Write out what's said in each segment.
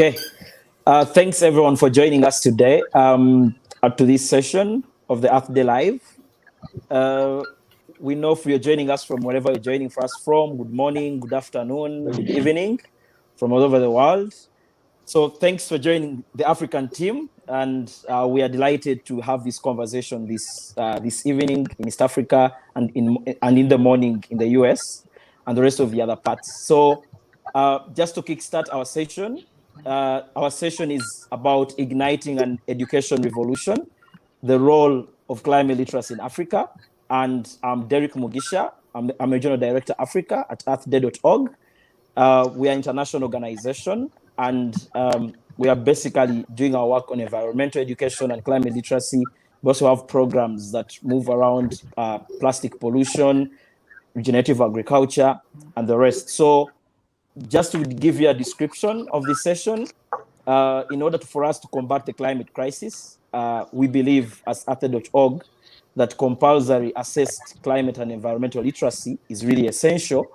Okay. Thanks everyone for joining us today to this session of the Earth Day Live. We know if you're joining us from wherever you're joining us from, good morning, good afternoon, good evening, from all over the world. So thanks for joining the African team, and we are delighted to have this conversation this evening in East Africa and in the morning in the US and the rest of the other parts. So just to kickstart our session is about igniting an education revolution, the role of climate literacy in Africa. And I'm Derek Mugisha. I'm Regional Director Africa at earthday.org. We are an international organization, and we are basically doing our work on environmental education and climate literacy. We also have programs that move around plastic pollution, regenerative agriculture, and the rest. So just to give you a description of this session, in order for us to combat the climate crisis, we believe as earthday.org that compulsory assessed climate and environmental literacy is really essential,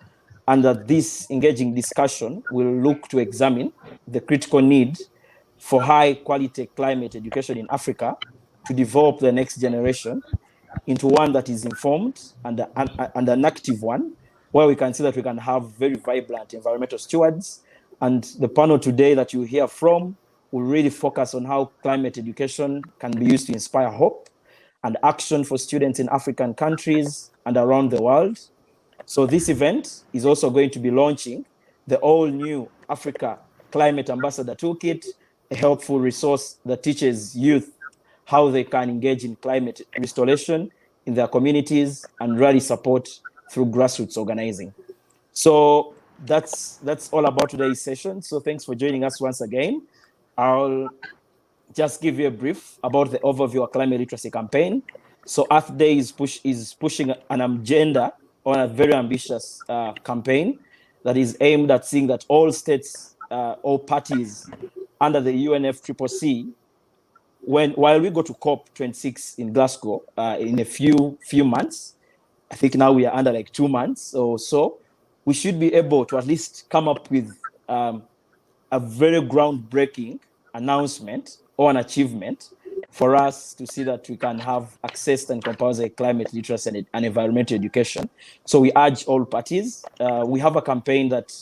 and that this engaging discussion will look to examine the critical need for high quality climate education in Africa to develop the next generation into one that is informed and an active one, where we can see that we can have very vibrant environmental stewards. And the panel today that you hear from will really focus on how climate education can be used to inspire hope and action for students in African countries and around the world. So this event is also going to be launching the all-new Africa Climate Ambassador Toolkit, a helpful resource that teaches youth how they can engage in climate restoration in their communities and rally support through grassroots organizing. So that's all about today's session. So thanks for joining us once again. I'll just give you a brief about the overview of climate literacy campaign. So Earth Day is pushing an agenda on a very ambitious campaign that is aimed at seeing that all states, all parties under the UNFCCC, while we go to COP26 in Glasgow in a few months, I think now we are under like 2 months or so, we should be able to at least come up with a very groundbreaking announcement or an achievement for us to see that we can have access and compulsory climate literacy and environmental education. So we urge all parties. We have a campaign that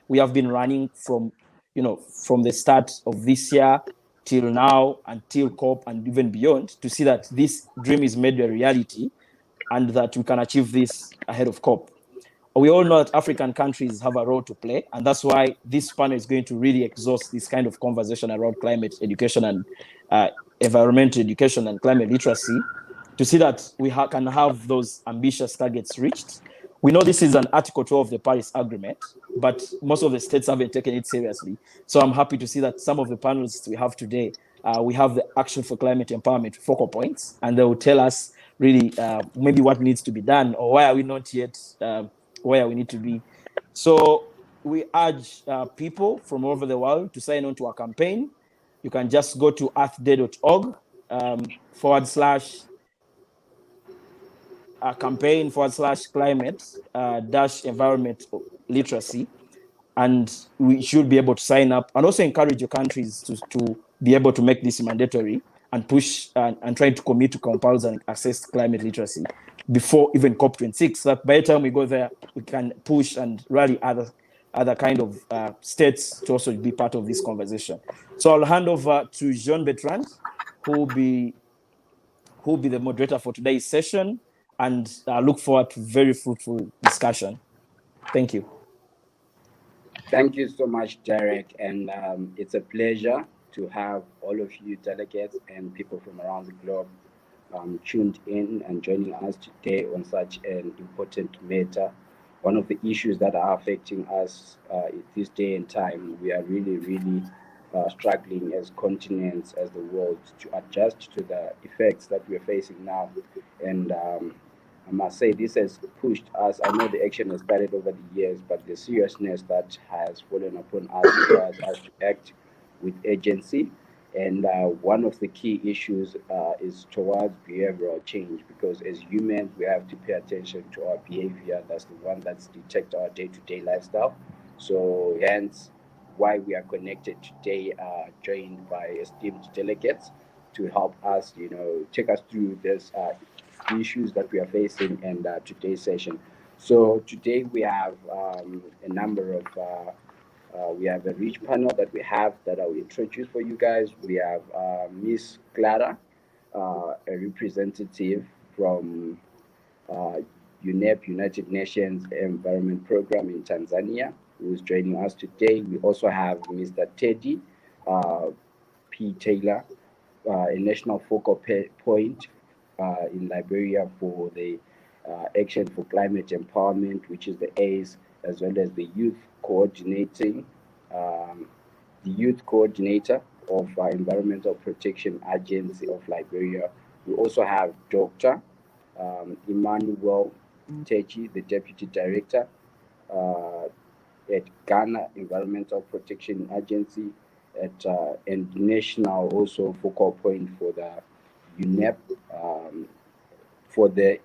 we have been running from the start of this year till now, until COP and even beyond, to see that this dream is made a reality and that we can achieve this ahead of COP. We all know that African countries have a role to play, and that's why this panel is going to really exhaust this kind of conversation around climate education and environmental education and climate literacy to see that we can have those ambitious targets reached. We know this is an Article 12 of the Paris Agreement, but most of the states haven't taken it seriously. So I'm happy to see that some of the panelists we have today, we have the Action for Climate Empowerment focal points, and they will tell us really maybe what needs to be done or why are we not yet where we need to be. So we urge people from all over the world to sign on to our campaign. You can just go to earthday.org /campaign /climate -environment literacy, and we should be able to sign up and also encourage your countries to be able to make this mandatory and push and try to commit to compulsory and assess climate literacy before even COP26. So that by the time we go there, we can push and rally other kind of states to also be part of this conversation. So I'll hand over to Jean Bertrand, who will be the moderator for today's session, and I look forward to very fruitful discussion. Thank you. Thank you so much, Derek, and it's a pleasure to have all of you delegates and people from around the globe tuned in and joining us today on such an important matter. One of the issues that are affecting us this day and time, we are really struggling as continents, as the world, to adjust to the effects that we're facing now. And I must say this has pushed us. I know the action has started over the years, but the seriousness that has fallen upon us requires us to act with urgency. And one of the key issues is towards behavioral change, because as humans, we have to pay attention to our behavior. That's the one that's detect our day-to-day lifestyle. So hence, why we are connected today, joined by esteemed delegates to help us, take us through this issues that we are facing in today's session. So today we have a number of we have a rich panel that we have that I will introduce for you guys. We have Miss Clara, a representative from UNEP, United Nations Environment Program in Tanzania, who is joining us today. We also have Mr. Teddy P. Taylor, a national focal point in Liberia for the Action for Climate Empowerment, which is the ACE, as well as the youth coordinating, the youth coordinator of Environmental Protection Agency of Liberia. We also have Dr. Emmanuel Techi, the Deputy Director at Ghana Environmental Protection Agency, and national also focal point for the UNEP, for the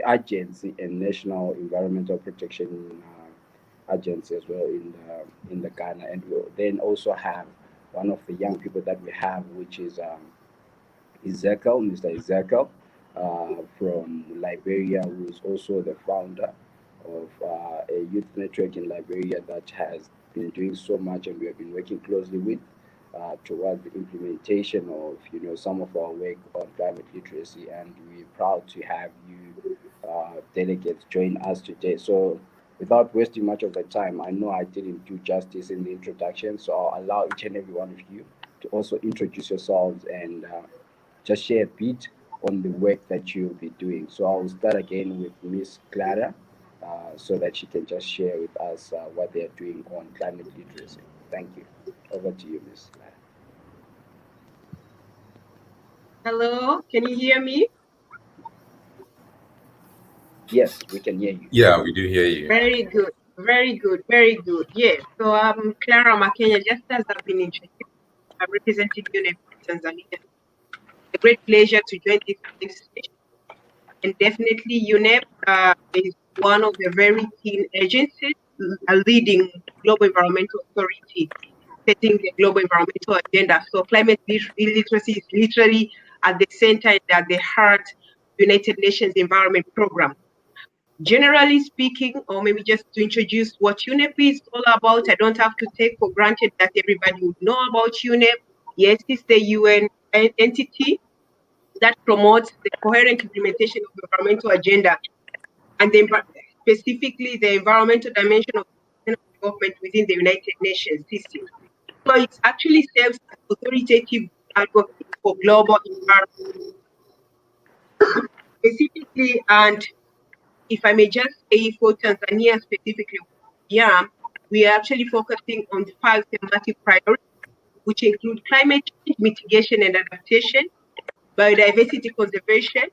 agency and National Environmental Protection Agency as well in the Ghana. And we'll then also have one of the young people that we have, which is Ezekiel, Mr. Ezekiel from Liberia, who is also the founder of a youth network in Liberia that has been doing so much, and we have been working closely with towards the implementation of some of our work on climate literacy. And we're proud to have you delegates join us today. So without wasting much of the time, I know I didn't do justice in the introduction, so I'll allow each and every one of you to also introduce yourselves and just share a bit on the work that you'll be doing. So I'll start again with Miss Clara, so that she can just share with us what they are doing on climate literacy. Thank you. Over to you, Miss Clara. Hello, can you hear me? Yes, we can hear you. Yeah, we do hear you. Very good, very good, very good. Yes, so I'm Clara Makenya, just as I've been introduced. I'm representing UNEP Tanzania. It's a great pleasure to join this session. And definitely UNEP is one of the very key agencies leading Global Environmental Authority, setting the global environmental agenda. So climate literacy is literally at the center and at the heart of the United Nations Environment Program. Generally speaking, or maybe just to introduce what UNEP is all about, I don't have to take for granted that everybody would know about UNEP. Yes, it's the UN entity that promotes the coherent implementation of the environmental agenda, and specifically the environmental dimension of development within the United Nations system. So it actually serves as authoritative advocate for global environment. Specifically, and if I may just say for Tanzania specifically, yeah, we are actually focusing on the 5 thematic priorities, which include climate change mitigation and adaptation, biodiversity conservation,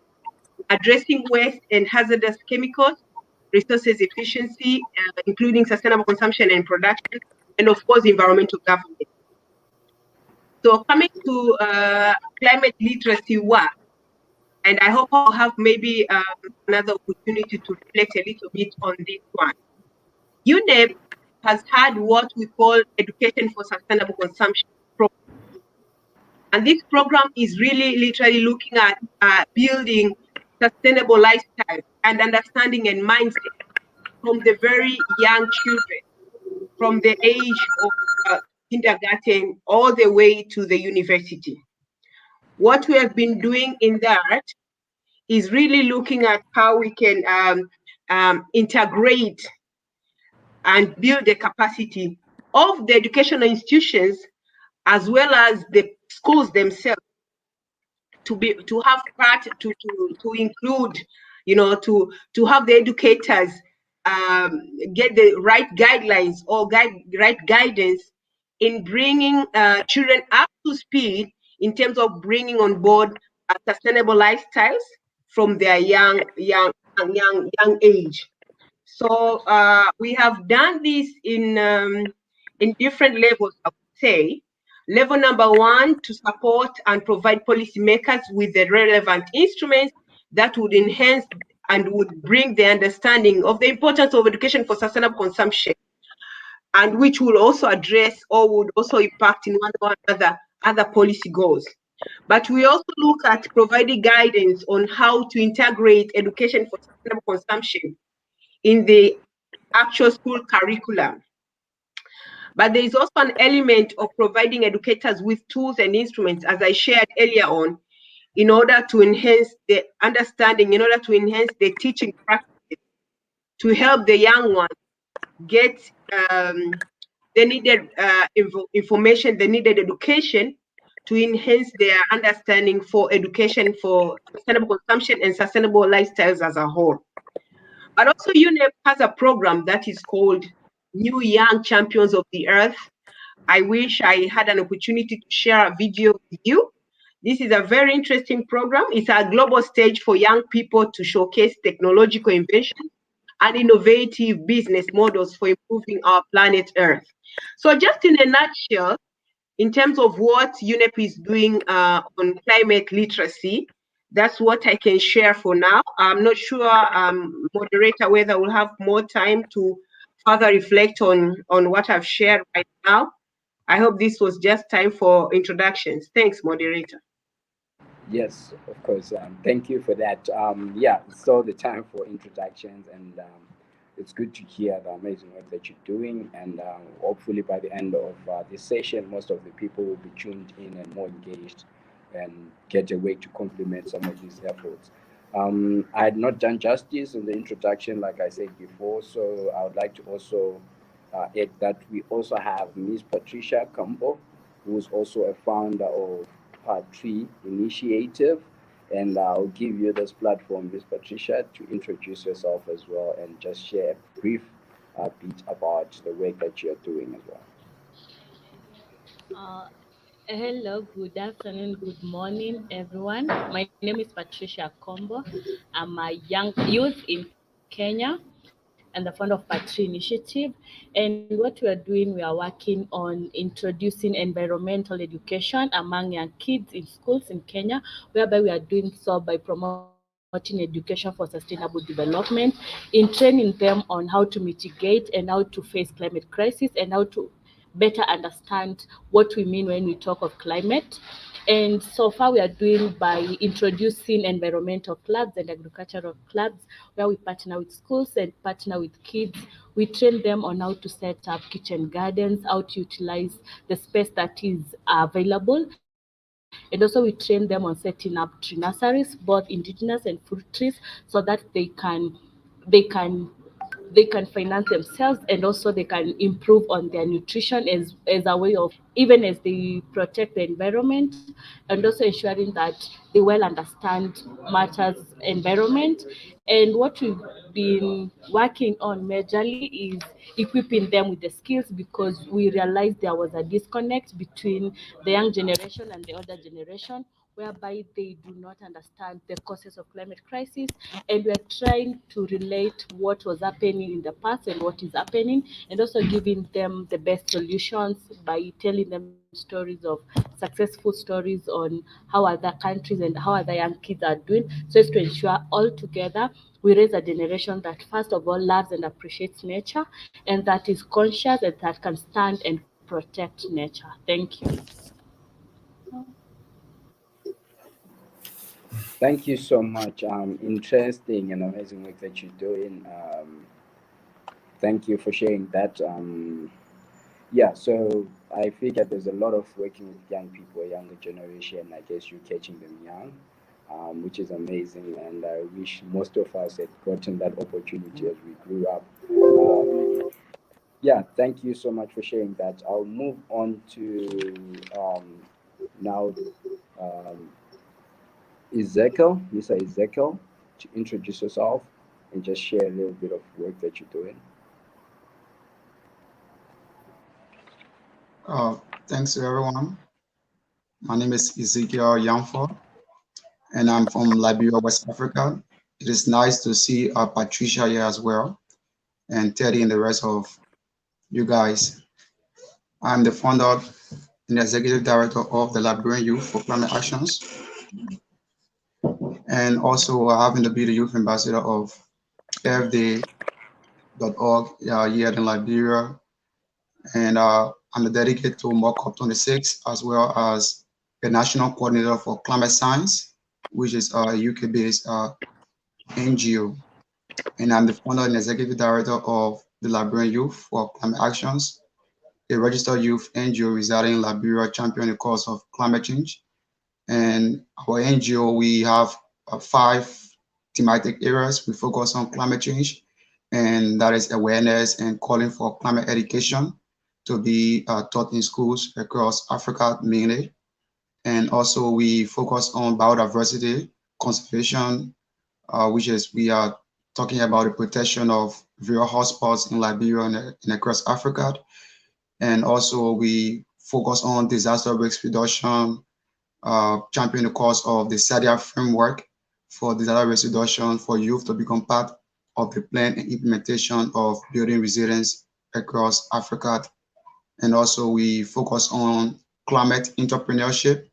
addressing waste and hazardous chemicals, resources efficiency, including sustainable consumption and production, and of course, environmental governance. So coming to climate literacy work, and I hope I'll have maybe another opportunity to reflect a little bit on this one. UNEP has had what we call Education for Sustainable Consumption program. And this program is really literally looking at building sustainable lifestyle and understanding and mindset from the very young children, from the age of kindergarten all the way to the university. What we have been doing in that is really looking at how we can integrate and build the capacity of the educational institutions as well as the schools themselves to have part to include, to have the educators get the right guidelines or right guidance in bringing children up to speed in terms of bringing on board sustainable lifestyles from their young age. So we have done this in different levels, I would say. Level number 1, to support and provide policymakers with the relevant instruments that would enhance and would bring the understanding of the importance of education for sustainable consumption. and which will also address or would also impact in one or other policy goals. But we also look at providing guidance on how to integrate education for sustainable consumption in the actual school curriculum. But there is also an element of providing educators with tools and instruments, as I shared earlier on, in order to enhance the understanding, in order to enhance the teaching practices, to help the young ones get the needed information, the needed education to enhance their understanding for education for sustainable consumption and sustainable lifestyles as a whole. But also UNEP has a program that is called New Young Champions of the Earth. I wish I had an opportunity to share a video with you. This is a very interesting program. It's a global stage for young people to showcase technological inventions and innovative business models for improving our planet Earth. So just in a nutshell, in terms of what UNEP is doing on climate literacy, that's what I can share for now. I'm not sure, moderator, whether we'll have more time to further reflect on what I've shared right now. I hope this was just time for introductions. Thanks, moderator. Yes, of course. Thank you for that. Yeah, it's all the time for introductions, and it's good to hear the amazing work that you're doing. And hopefully, by the end of this session, most of the people will be tuned in and more engaged and get a way to complement some of these efforts. I had not done justice in the introduction, like I said before, so I would like to also add that we also have Ms. Patricia Campo, who is also a founder of Part 3 Initiative. And I'll give you this platform, Ms. Patricia, to introduce yourself as well and just share a brief bit about the work that you're doing as well. Uh, Hello, good afternoon, good morning, everyone. My name is Patricia Kombo. I'm a young youth in Kenya and the founder of Patri Initiative. And what we are doing, we are working on introducing environmental education among young kids in schools in Kenya, whereby we are doing so by promoting education for sustainable development, in training them on how to mitigate and how to face climate crisis and how to better understand what we mean when we talk of climate. And so far, we are doing by introducing environmental clubs and agricultural clubs where we partner with schools and partner with kids. We train them on how to set up kitchen gardens, how to utilize the space that is available. And also, we train them on setting up tree nurseries, both indigenous and fruit trees, so that they can they can finance themselves and also they can improve on their nutrition as a way of even as they protect the environment and also ensuring that they well understand matters environment. And what we've been working on majorly is equipping them with the skills because we realized there was a disconnect between the young generation and the older generation whereby they do not understand the causes of climate crisis, and we are trying to relate what was happening in the past and what is happening, and also giving them the best solutions by telling them stories of successful stories on how other countries and how other young kids are doing, so as to ensure all together we raise a generation that first of all loves and appreciates nature and that is conscious and that can stand and protect nature. Thank you. Thank you so much. Interesting and amazing work that you're doing. Thank you for sharing that. Yeah, so I figure there's a lot of working with young people, younger generation. I guess you're catching them young, which is amazing. And I wish most of us had gotten that opportunity as we grew up. Yeah, thank you so much for sharing that. I'll move on to now um, Ezekiel, Mr. Ezekiel, to introduce yourself and just share a little bit of work that you're doing. Thanks to everyone. My name is Ezekiel Yamfor, and I'm from Liberia, West Africa. It is nice to see Patricia here as well, and Teddy and the rest of you guys. I'm the founder and the executive director of the Liberian Youth for Climate Actions, and also having to be the youth ambassador of FD.org here in Liberia, and I'm a dedicated to MOCOP 26, as well as a national coordinator for climate science, which is a UK-based NGO. And I'm the founder and executive director of the Liberian Youth for Climate Actions, a registered youth NGO residing in Liberia, championing the cause of climate change. And our NGO, we have 5 thematic areas. We focus on climate change, and that is awareness and calling for climate education to be taught in schools across Africa mainly. And also we focus on biodiversity conservation, which is we are talking about the protection of various hotspots in Liberia and across Africa. And also we focus on disaster risk reduction, champion the cause of the SADIA framework for disaster risk reduction for youth to become part of the plan and implementation of building resilience across Africa. And also we focus on climate entrepreneurship.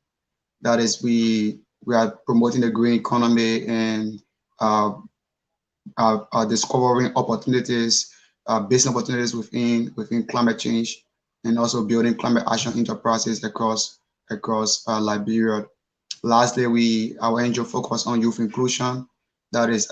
That is, we are promoting the green economy and discovering opportunities, business opportunities within climate change, and also building climate action enterprises across Liberia. Lastly, our NGO focus on youth inclusion. That is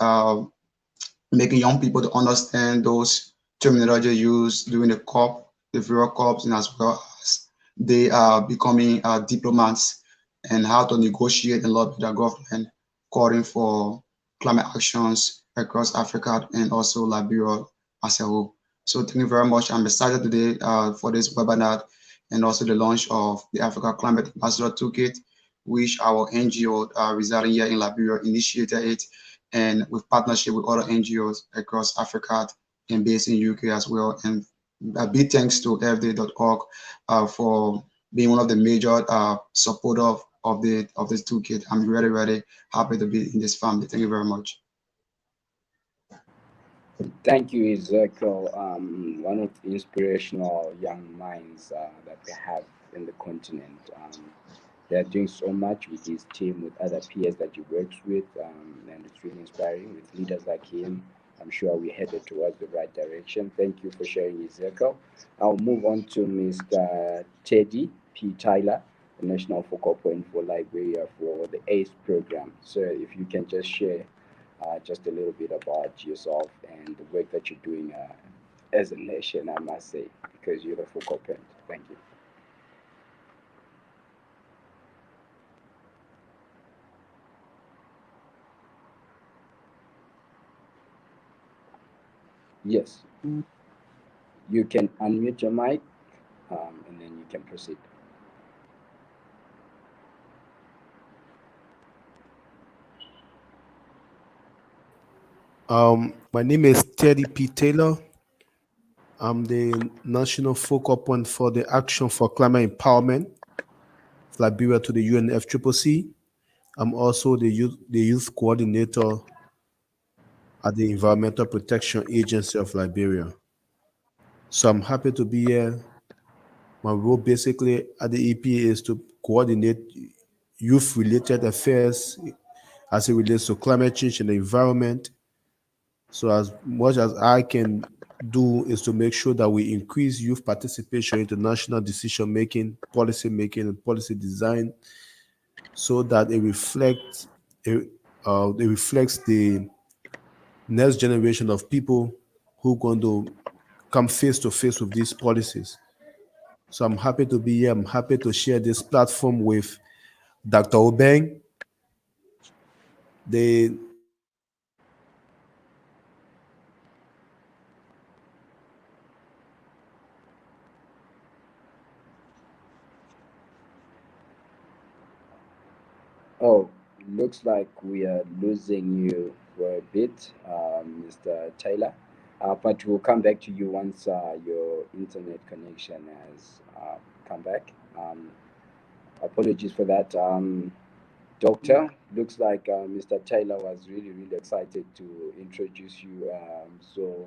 making young people to understand those terminology used during the COP, the various COPs, and as well as they are becoming diplomats and how to negotiate and lobby the government, calling for climate actions across Africa and also Liberia as a whole. So thank you very much. I'm excited today for this webinar and also the launch of the Africa Climate Ambassador Toolkit, which our NGO residing here in Liberia initiated it, and with partnership with other NGOs across Africa and based in UK as well. And a big thanks to fd.org for being one of the major supporters of this toolkit. I'm really, really happy to be in this family. Thank you very much. Thank you, Ezekiel. One of the inspirational young minds that we have in the continent. They're doing so much with his team, with other peers that he works with, and it's really inspiring with leaders like him. I'm sure we're headed towards the right direction. Thank you for sharing, Ezekiel. I'll move on to Mr. Teddy P. Tyler, the National Focal Point for Liberia for the ACE program. So if you can just share just a little bit about yourself and the work that you're doing as a nation, I must say, because you're the focal point. Thank you. Yes, you can unmute your mic and then you can proceed. My name is Teddy P. Taylor. I'm the national focal point for the Action for Climate Empowerment, Liberia to the UNFCCC. I'm also the youth coordinator at the Environmental Protection Agency of Liberia. So I'm happy to be here. My role basically at the EPA is to coordinate youth-related affairs as it relates to climate change and the environment. So as much as I can do is to make sure that we increase youth participation into national decision-making, policy-making, and policy design, so that it reflects the next generation of people who are going to come face to face with these policies. So I'm happy to be here. I'm happy to share this platform with Dr. Obeng. Oh, looks like we are losing you for a bit, Mr. Taylor. But we'll come back to you once your internet connection has come back. Apologies for that. Doctor, looks like Mr. Taylor was really, really excited to introduce you. So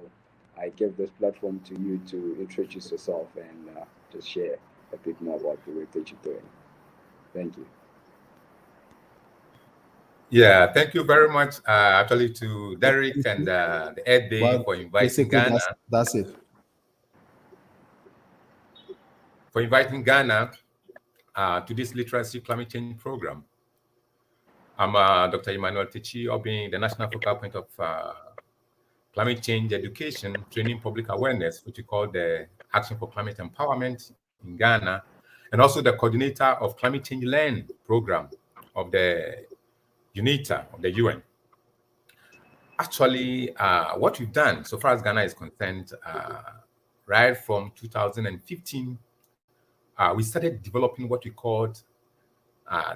I give this platform to you to introduce yourself and just share a bit more about the work that you're doing. Thank you. Yeah, thank you very much, actually, to Derek and the Ed Day for inviting Ghana. That's it. for inviting Ghana to this literacy climate change program. I'm Dr. Emmanuel Tichi, being the national focal point of climate change education, training, public awareness, which we call the Action for Climate Empowerment in Ghana, and also the coordinator of Climate Change Learn program of the UNITA, of the UN. Actually, what we've done so far as Ghana is concerned, right from 2015, we started developing what we called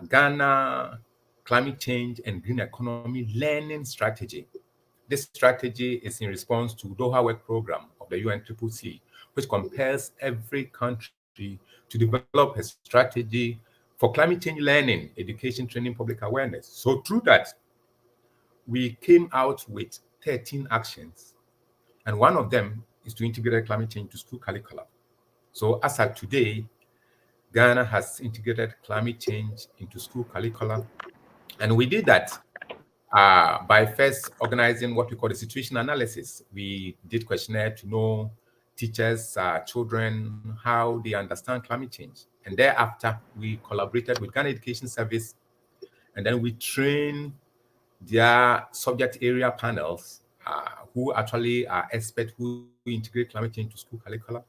Ghana Climate Change and Green Economy Learning Strategy. This strategy is in response to Doha Work Program of the UNCCC, which compels every country to develop a strategy for climate change learning, education, training, public awareness. So through that, we came out with 13 actions, and one of them is to integrate climate change to school curricula. So as of today, Ghana has integrated climate change into school curricula, and we did that by first organizing what we call the situation analysis. We did questionnaire to know teachers, children, how they understand climate change. And thereafter, we collaborated with Ghana Education Service, and then we trained their subject area panels who actually are experts who integrate climate change to school curricula.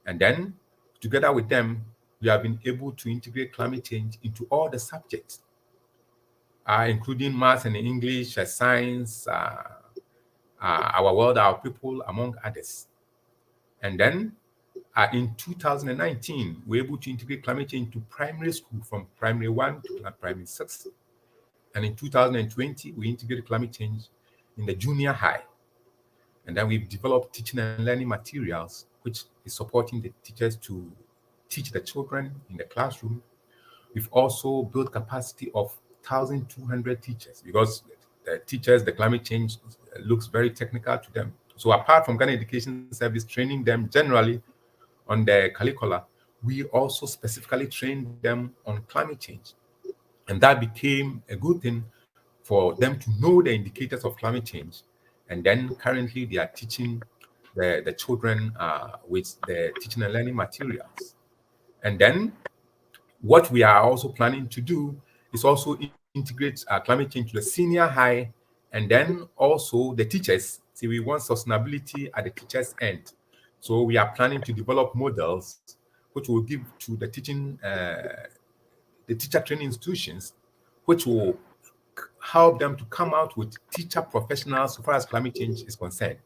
And then together with them, we have been able to integrate climate change into all the subjects, including math and English, science, our world, our people, among others. And then in 2019, we were able to integrate climate change into primary school from primary 1 to primary 6. And in 2020, we integrated climate change in the junior high. And then we've developed teaching and learning materials, which is supporting the teachers to teach the children in the classroom. We've also built capacity of 1,200 teachers, because the teachers, the climate change looks very technical to them. So apart from Ghana Education Service training them generally on the curricula, we also specifically trained them on climate change. And that became a good thing for them to know the indicators of climate change. And then currently they are teaching the children with the teaching and learning materials. And then what we are also planning to do is also integrate climate change to the senior high, and then also the teachers. See, we want sustainability at the teachers' end. So we are planning to develop models which will give to the teacher training institutions, which will help them to come out with teacher professionals so far as climate change is concerned.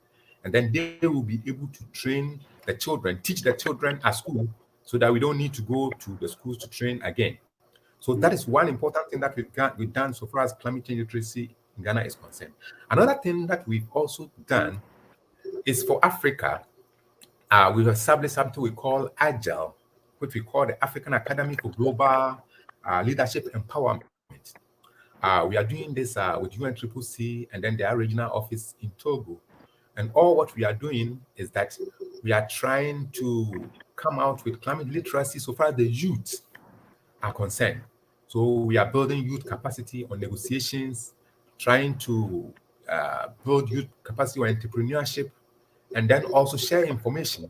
And then they will be able to train the children, teach the children at school, so that we don't need to go to the schools to train again. So that is one important thing that we've done so far as climate change literacy in Ghana is concerned. Another thing that we've also done is for Africa, we've established something we call AGILE, which we call the African Academy for Global Leadership Empowerment. We are doing this with UNCCC and then their regional office in Togo. And all what we are doing is that we are trying to come out with climate literacy so far as the youth are concerned. So we are building youth capacity on negotiations, trying to build youth capacity on entrepreneurship, and then also share information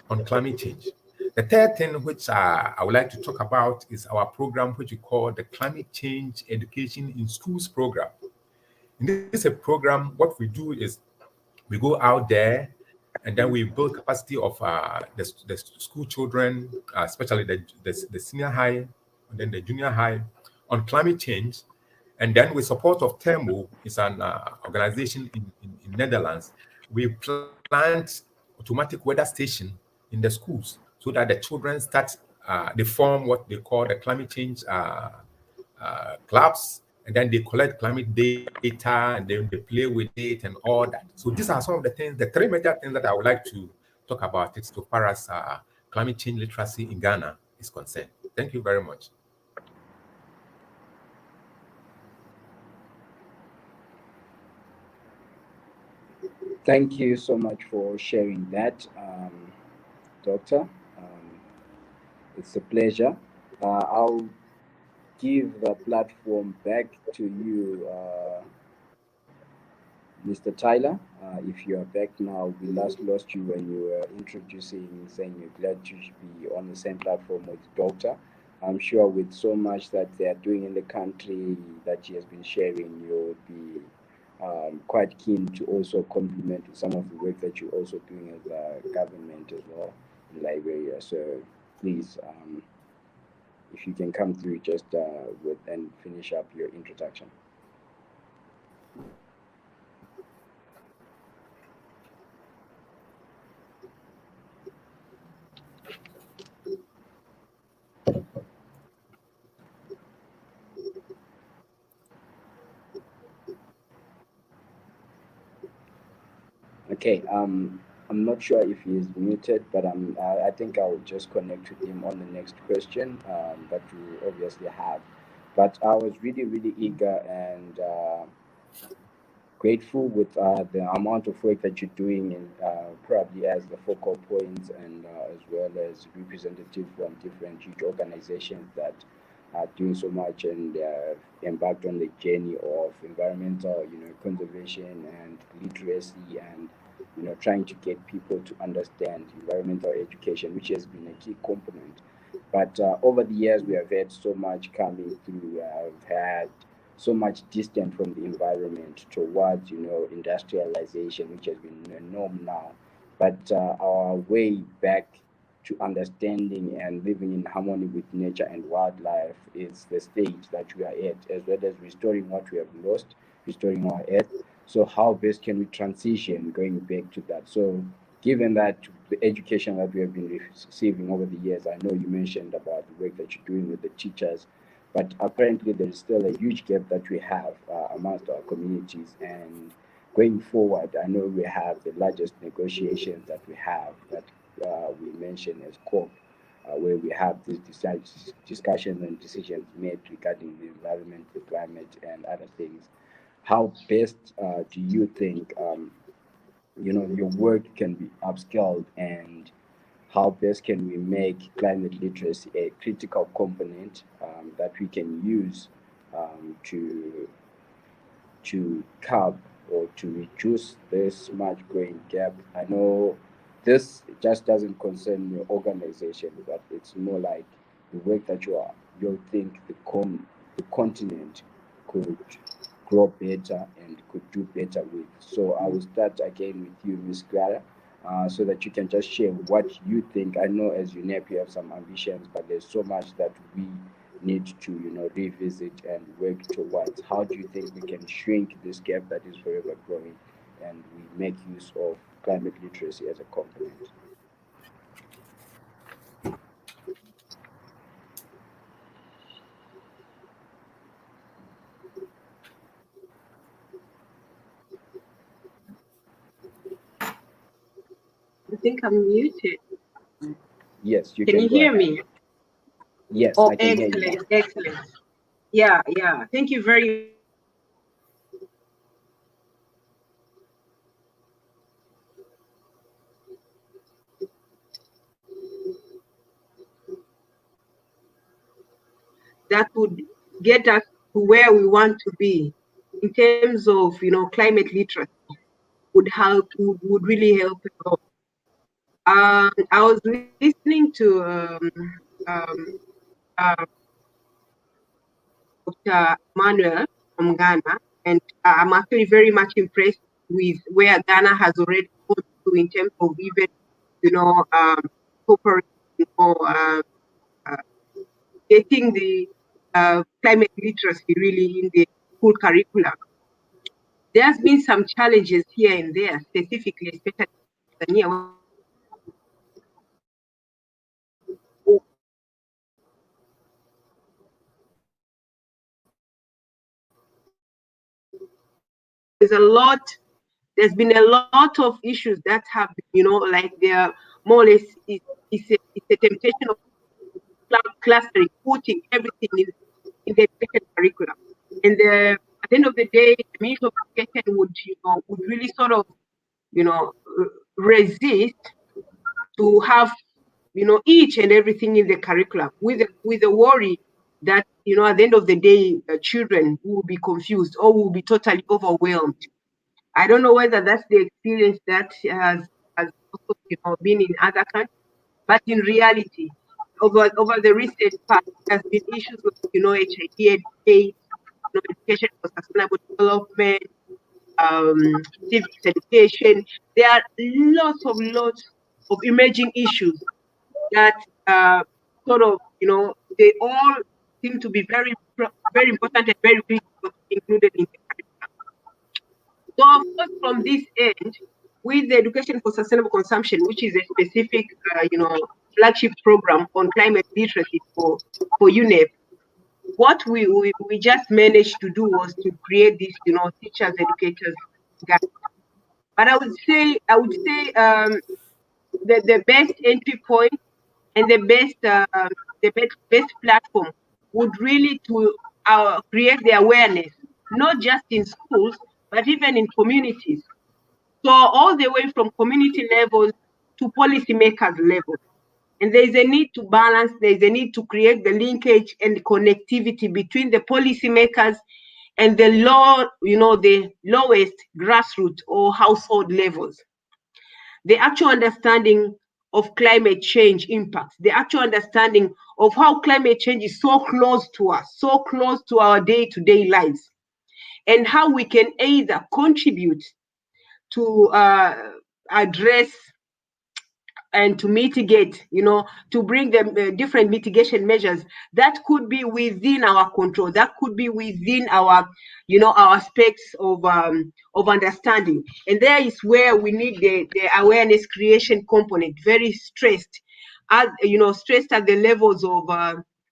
on climate change. The third thing which I would like to talk about is our program, which we call the Climate Change Education in Schools program. And this is a program, what we do is we go out there and then we build capacity of the school children, especially the senior high and then the junior high, on climate change. And then with support of Thermo, it's an organization in Netherlands, we plant automatic weather station in the schools so that the children they form what they call the climate change clubs, and then they collect climate data and then they play with it and all that. So these are some of the things, the three major things that I would like to talk about it so far as climate change literacy in Ghana is concerned. Thank you very much. Thank you so much for sharing that, Doctor. It's a pleasure. I'll give the platform back to you, Mr. Tyler, if you are back now, we last lost you when you were introducing, saying you're glad to be on the same platform with Doctor. I'm sure with so much that they are doing in the country that she has been sharing, you'll be quite keen to also compliment some of the work that you're also doing as a government as well in Liberia. So please, if you can come through just with and finish up your introduction. Okay, I'm not sure if he's muted, but I think I'll just connect with him on the next question that we obviously have. But I was really, really eager and grateful with the amount of work that you're doing, and probably as the focal points and as well as representative from different huge organizations that are doing so much and embarked on the journey of environmental, conservation and literacy, and trying to get people to understand environmental education, which has been a key component. But over the years, we have had so much coming through. We have had so much distant from the environment towards, industrialization, which has been a norm now. But our way back to understanding and living in harmony with nature and wildlife is the stage that we are at, as well as restoring what we have lost, restoring our earth. So how best can we transition going back to that? So given that the education that we have been receiving over the years, I know you mentioned about the work that you're doing with the teachers, but apparently there is still a huge gap that we have amongst our communities. And going forward, I know we have the largest negotiations that we have that we mentioned as COP, where we have these discussions and decisions made regarding the environment, the climate, and other things. How best do you think your work can be upscaled, and how best can we make climate literacy a critical component that we can use to curb or to reduce this much growing gap? I know this just doesn't concern your organization, but it's more like the work that you think the continent could grow better and could do better with. So I will start again with you, Ms. Clara, so that you can just share what you think. I know as UNEP you have some ambitions, but there's so much that we need to revisit and work towards. How do you think we can shrink this gap that is forever growing, and we make use of climate literacy as a component? I think I'm muted. Yes, you Can can you go hear ahead. me? Yes, Oh, I can hear you now. excellent, excellent. Yeah, yeah. Thank you very that would get us to where we want to be in terms of climate literacy would really help a lot. I was listening to um, uh, Dr. Manuel from Ghana, and I'm actually very much impressed with where Ghana has already gone to in terms of even incorporating or uh, getting the climate literacy really in the school curriculum. There's been some challenges here and there, specifically, especially in Tanzania. There's been a lot of issues that have, like they're more or less, it's a temptation of clustering, putting everything in the education curriculum. And at the end of the day, the Ministry of Education would really sort of, resist to have, each and everything in the curriculum with the worry that, at the end of the day, children will be confused or will be totally overwhelmed. I don't know whether that's the experience that has also, been in other countries, but in reality, over the recent past, there has been issues with, HIV, AIDS, education for sustainable development, civic education. There are lots of emerging issues that sort of, they all seem to be very, very important and very critical to be included in the curriculum. So, of course, from this end, with the Education for Sustainable Consumption, which is a specific, flagship program on climate literacy for UNEP, what we just managed to do was to create this, teachers, educators guide. But I would say the best entry point and the best platform would really to create the awareness, not just in schools, but even in communities. So all the way from community levels to policymakers levels. And there is a need to balance, there is a need to create the linkage and connectivity between the policymakers and the the lowest grassroots or household levels. The actual understanding of climate change impacts, the actual understanding of how climate change is so close to us, so close to our day-to-day lives, and how we can either contribute to address and to mitigate, to bring them different mitigation measures that could be within our control, that could be within our, our space of understanding. And there is where we need the awareness creation component, very stressed, stressed at the levels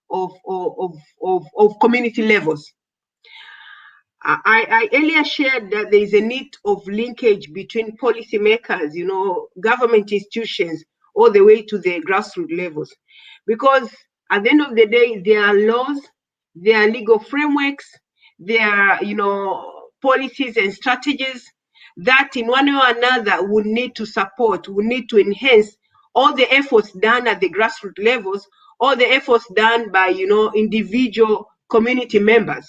of community levels. I earlier shared that there is a need of linkage between policymakers, government institutions, all the way to the grassroots levels. Because at the end of the day, there are laws, there are legal frameworks, there are, policies and strategies that in one way or another would need to support, would need to enhance all the efforts done at the grassroots levels, all the efforts done by, individual community members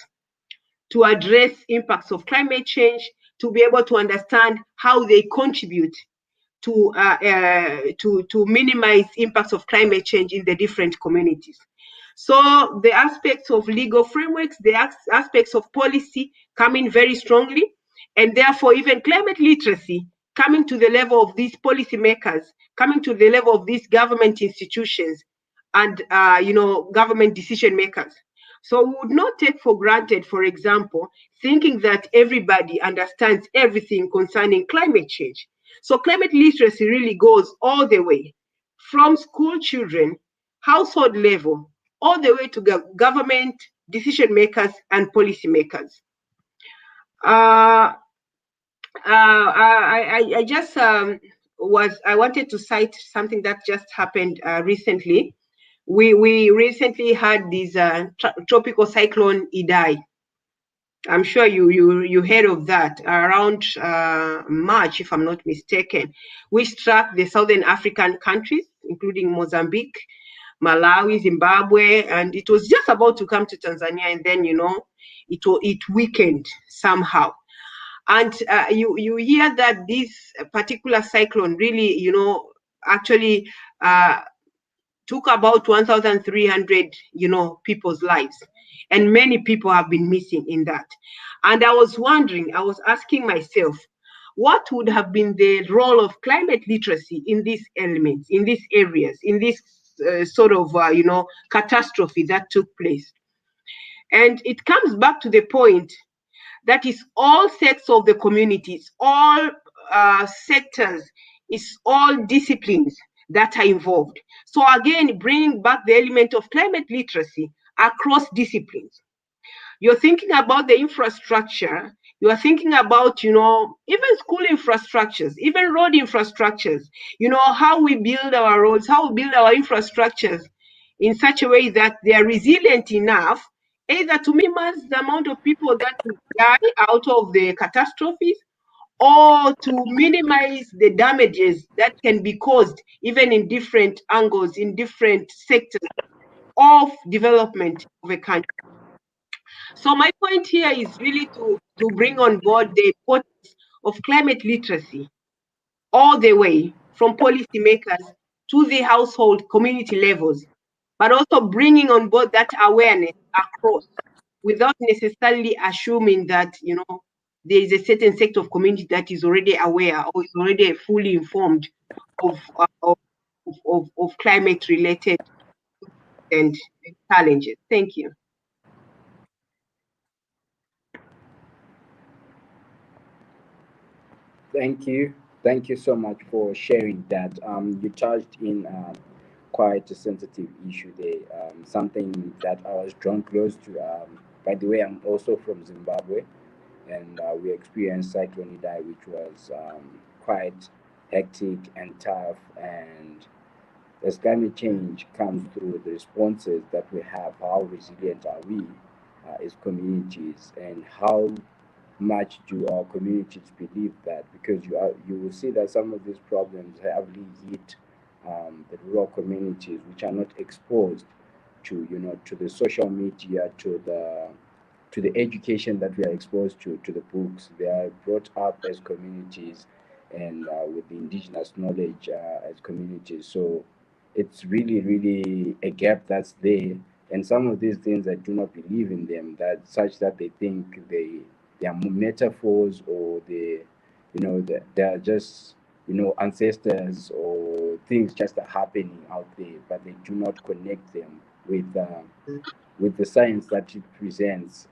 to address impacts of climate change, to be able to understand how they contribute to minimize impacts of climate change in the different communities. So the aspects of legal frameworks, the aspects of policy come in very strongly, and therefore even climate literacy coming to the level of these policymakers, coming to the level of these government institutions and government decision makers. So we would not take for granted, for example, thinking that everybody understands everything concerning climate change. So climate literacy really goes all the way from school children, household level, all the way to government decision makers and policy makers. I wanted to cite something that just happened recently. We recently had this tropical cyclone Idai. I'm sure you heard of that around March, if I'm not mistaken, which struck the southern African countries, including Mozambique, Malawi, Zimbabwe, and it was just about to come to Tanzania, and then it weakened somehow. And you hear that this particular cyclone really, actually took about 1,300, people's lives. And many people have been missing in that. And I was asking myself, what would have been the role of climate literacy in these elements, in these areas, in this sort of, catastrophe that took place? And it comes back to the point that is all sects of the communities, all sectors, is all disciplines that are involved. So again, bringing back the element of climate literacy across disciplines. You're thinking about the infrastructure, you are thinking about, even school infrastructures, even road infrastructures, how we build our roads, how we build our infrastructures in such a way that they are resilient enough either to minimize the amount of people that will die out of the catastrophes, or to minimize the damages that can be caused even in different angles, in different sectors of development of a country. So my point here is really to bring on board the importance of climate literacy all the way from policymakers to the household community levels, but also bringing on board that awareness across without necessarily assuming that, there is a certain sector of community that is already aware or is already fully informed of climate related and challenges. Thank you. Thank you. Thank you so much for sharing that. You touched in quite a sensitive issue there, something that I was drawn close to. By the way, I'm also from Zimbabwe, and we experienced Cyclone Idai, which was quite hectic and tough. And as climate change comes through, the responses that we have, how resilient are we as communities, and how much do our communities believe that? Because you will see that some of these problems heavily hit the rural communities, which are not exposed to to the social media, to the education that we are exposed to the books. They are brought up as communities and with the indigenous knowledge as communities. So it's really, really a gap that's there. And some of these things, I do not believe in them, that such that they think they are metaphors, or they are just ancestors, or things just are happening out there, but they do not connect them with the science that it presents.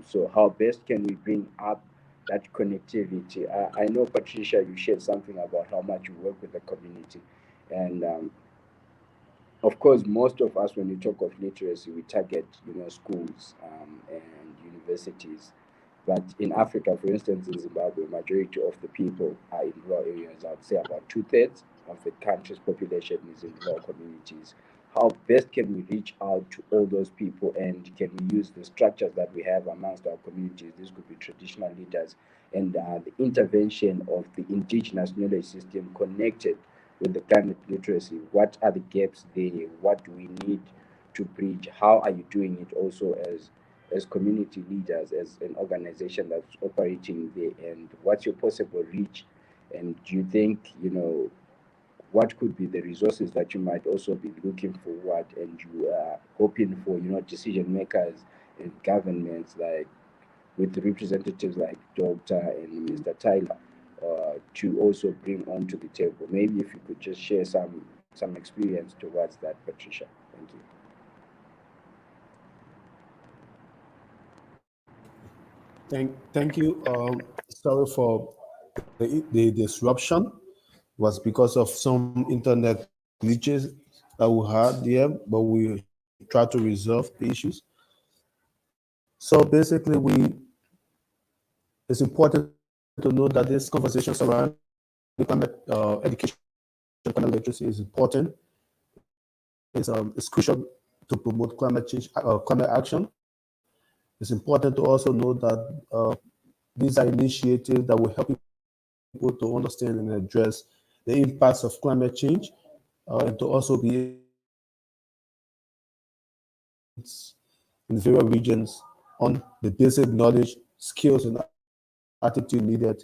So how best can we bring up that connectivity? I know, Patricia, you shared something about how much you work with the community, and of course, most of us, when we talk of literacy, we target schools and universities. But in Africa, for instance, in Zimbabwe, majority of the people are in rural areas. I would say about 2/3 of the country's population is in rural communities. How best can we reach out to all those people, and can we use the structures that we have amongst our communities? This could be traditional leaders and the intervention of the indigenous knowledge system connected with the climate literacy. What are the gaps there? What do we need to bridge? How are you doing it also as community leaders, as an organization that's operating there? And what's your possible reach? And do you think, what could be the resources that you might also be looking forward, and you are hoping for, decision makers and governments, like with representatives like Dr. and Mr. Tyler, to also bring onto the table? Maybe if you could just share some experience towards that, Patricia. Thank you. Thank you. Sorry for the disruption. Was because of some internet glitches that we had there, but we try to resolve the issues. So basically, it's important to know that this conversation around the climate education, climate literacy is important. It's crucial to promote climate change, climate action. It's important to also know that these are initiatives that will help people to understand and address the impacts of climate change, and to also be in various regions on the basic knowledge, skills, and attitude needed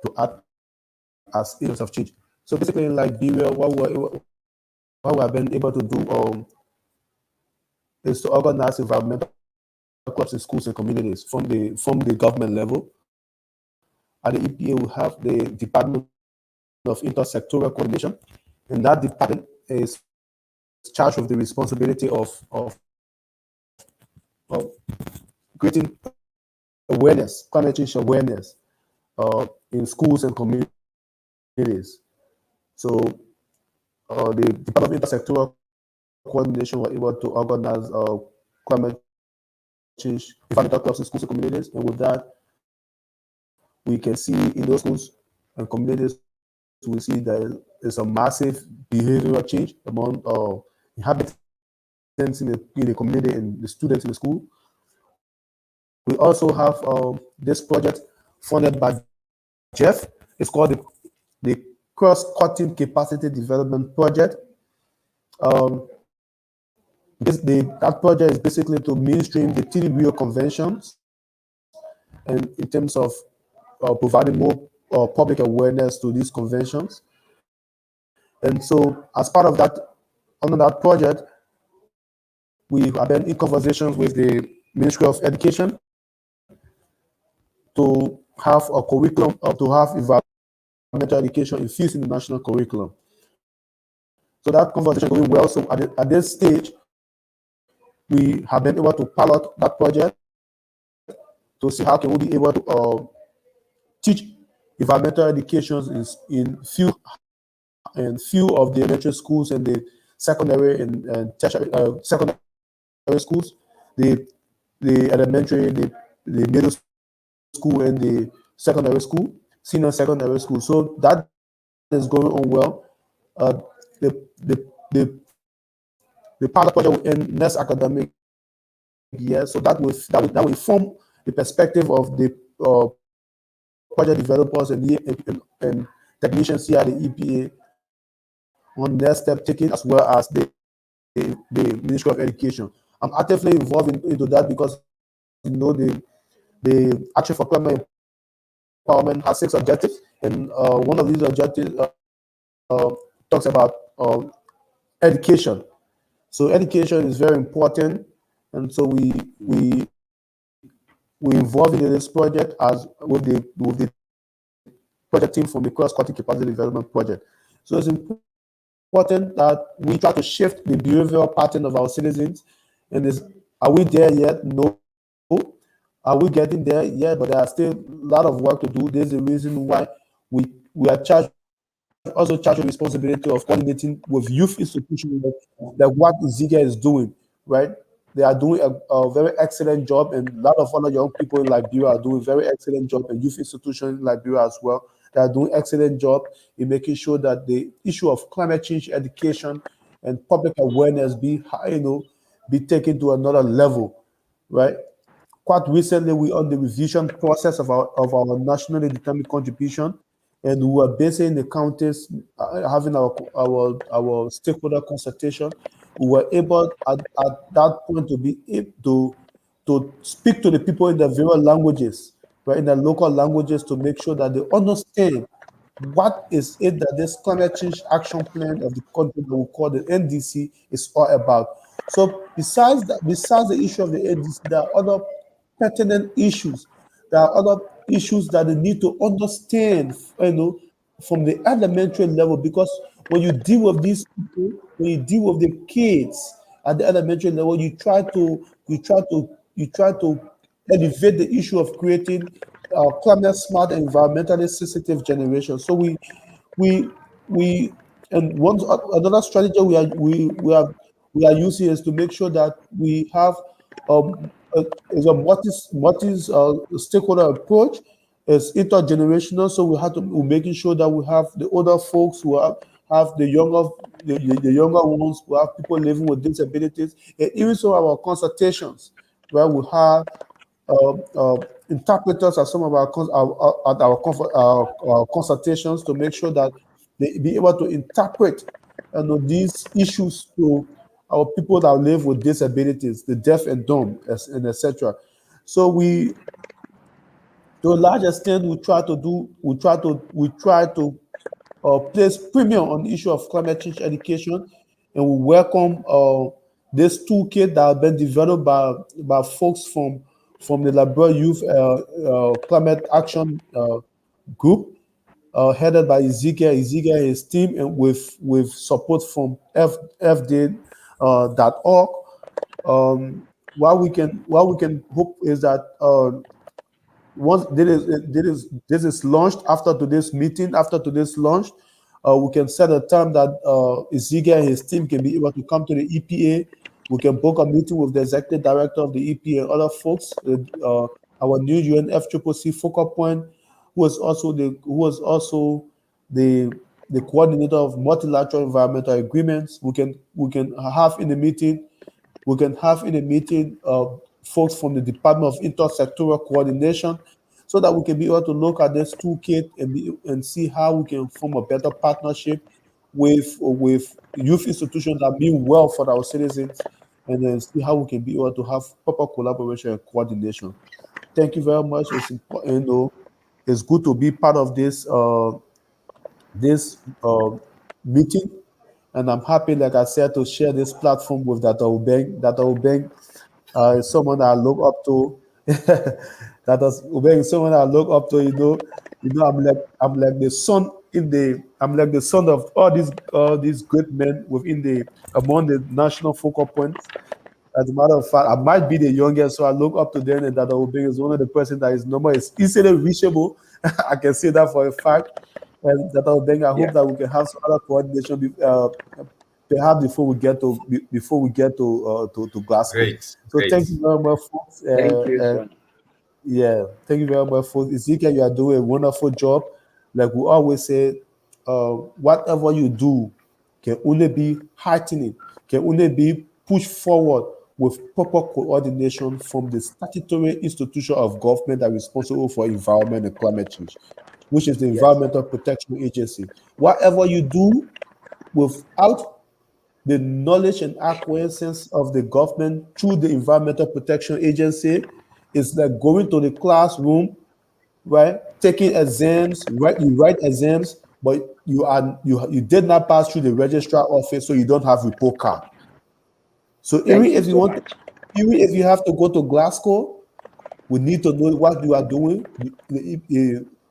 to act as agents of change. So basically, in Liberia, what we have been able to do is to organize environmental clubs in schools and communities from the government level. At the EPA, we have the Department of Intersectoral Coordination, and that department is charged with the responsibility of creating awareness, climate change awareness, in schools and communities. So the Department of Intersectoral Coordination were able to organize climate change environmental clubs in schools and communities, and with that, we can see in those schools and communities, we see that there's a massive behavioral change among inhabitants in the community and the students in the school. We also have this project funded by Jeff. It's called the Cross-Cutting Capacity Development Project. That project is basically to mainstream the Rio Conventions, and in terms of providing more public awareness to these conventions. And so as part of that, under that project, we have been in conversations with the Ministry of Education to have a curriculum, to have environmental education infused in the national curriculum. So that conversation is going well. So at this stage, we have been able to pilot that project to see how can we be able to teach environmental education in few of the elementary schools and the secondary and tertiary secondary schools, the elementary, the middle school, and the secondary school, senior secondary school. So that is going on well. The pilot project will end next academic year, so that will form the perspective of the project developers and technicians here at the EPA on their step taking, as well as the Ministry of Education. I'm actively involved into that because the Action for Climate Empowerment has 6 objectives, and one of these objectives talks about education. So education is very important, and so we involved in this project as with the project team from the cross-cutting capacity development project. So it's important that we try to shift the behavioral pattern of our citizens. And are we there yet? No. Are we getting there? Yeah, but there are still a lot of work to do. There's a reason why we are charged with responsibility of coordinating with youth institutions like what Ziga is doing, right? They are doing a very excellent job, and a lot of other young people in Liberia are doing very excellent job, and youth institutions in Liberia as well. They are doing excellent job in making sure that the issue of climate change education and public awareness be taken to another level, right? Quite recently, we on the revision process of our nationally determined contribution, and we were basically in the counties having our stakeholder consultation. We were able at that point to be able to speak to the people in the various languages, right, in the local languages, to make sure that they understand what is it that this climate change action plan of the country that we call the NDC is all about. So besides the issue of the NDC, there are other pertinent issues. There are other issues that they need to understand, from the elementary level, because when you deal with these people, when you deal with the kids at the elementary level, you try to elevate the issue of creating climate smart and environmentally sensitive generation. So another strategy we are using is to make sure that we have is a stakeholder approach. It's intergenerational, so we're making sure that we have the older folks who have the younger ones, who have people living with disabilities, and even so our consultations, where we have interpreters at some of our consultations to make sure that they be able to interpret these issues to our people that live with disabilities, the deaf and dumb, and etc. So to a large extent, we try to place premium on the issue of climate change education, and we welcome this toolkit that has been developed by folks from the Liberia Youth Climate Action Group, headed by Ezekiel and his team, and with support from fd.org. What we can hope is that once this is launched, after today's launch, we can set a time that Ezekiel and his team can be able to come to the EPA. We can book a meeting with the executive director of the EPA and other folks, our new UNFCCC focal point, who was also the coordinator of multilateral environmental agreements. We can have in the meeting folks from the Department of Intersectoral Coordination, so that we can be able to look at this toolkit and see how we can form a better partnership with youth institutions that mean well for our citizens, and then see how we can be able to have proper collaboration and coordination. Thank you very much. It's important, it's good to be part of this meeting, and I'm happy, like I said, to share this platform with Dr. Ubeng. Dr. Ubeng is someone that I look up to. Dr. Ubeng is someone that I look up to. I'm like the son of all these great men among the national focal points. As a matter of fact, I might be the youngest, so I look up to them, and Dr. Ubeng is one of the person that his number is easily reachable. I can say that for a fact. And Dr. Ubeng, I hope that we can have some other coordination, perhaps before we get to Glasgow. Great. So Great. thank you very much, folks. Thank you, son. Yeah, thank you very much, folks. Ezekiel, you are doing a wonderful job. Like we always say, whatever you do can only be heightening, can only be pushed forward with proper coordination from the statutory institution of government that is responsible for environment and climate change, which is the Environmental Protection Agency. Whatever you do without the knowledge and acquiescence of the government through the Environmental Protection Agency is like going to the classroom, right? Taking exams, right? You write exams, but you did not pass through the registrar office, so you don't have report card. So even if you have to go to Glasgow, we need to know what you are doing.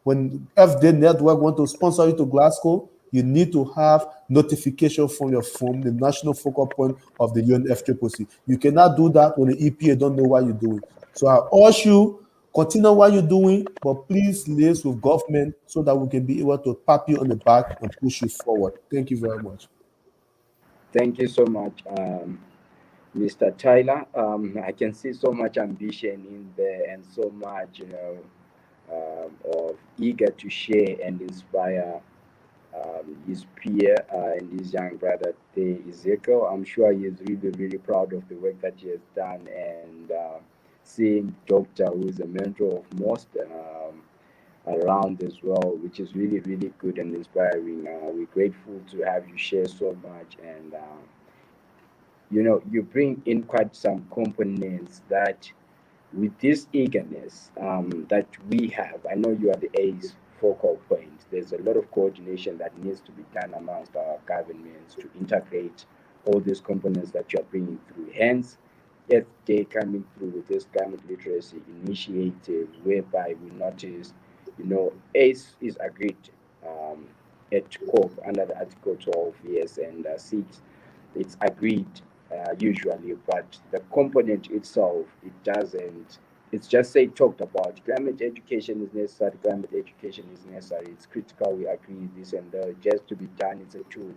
When FD Network want to sponsor you to Glasgow, you need to have notification from the national focal point of the UNFCCC. You cannot do that when the EPA don't know what you're doing. So I urge you, continue what you're doing, but please liaise with government so that we can be able to pat you on the back and push you forward. Thank you very much. Thank you so much, Mr. Tyler. I can see so much ambition in there and so much, of eager to share and inspire his peer and his young brother, Ezekiel. I'm sure he is really, really proud of the work that he has done, and seeing Doctor, who is a mentor of most around as well, which is really, really good and inspiring. We're grateful to have you share so much, and you bring in quite some components that, with this eagerness that we have, I know you are the ACE focal point. There's a lot of coordination that needs to be done amongst our governments to integrate all these components that you're bringing through. Hence, if they coming through with this climate literacy initiative, whereby we notice, ACE is agreed at COP under the Article 12, yes, and 6, it's agreed usually, but the component itself, it doesn't. It's just talked about. Climate education is necessary. Climate education is necessary. It's critical. We agree this and that. Just to be done. It's a tool.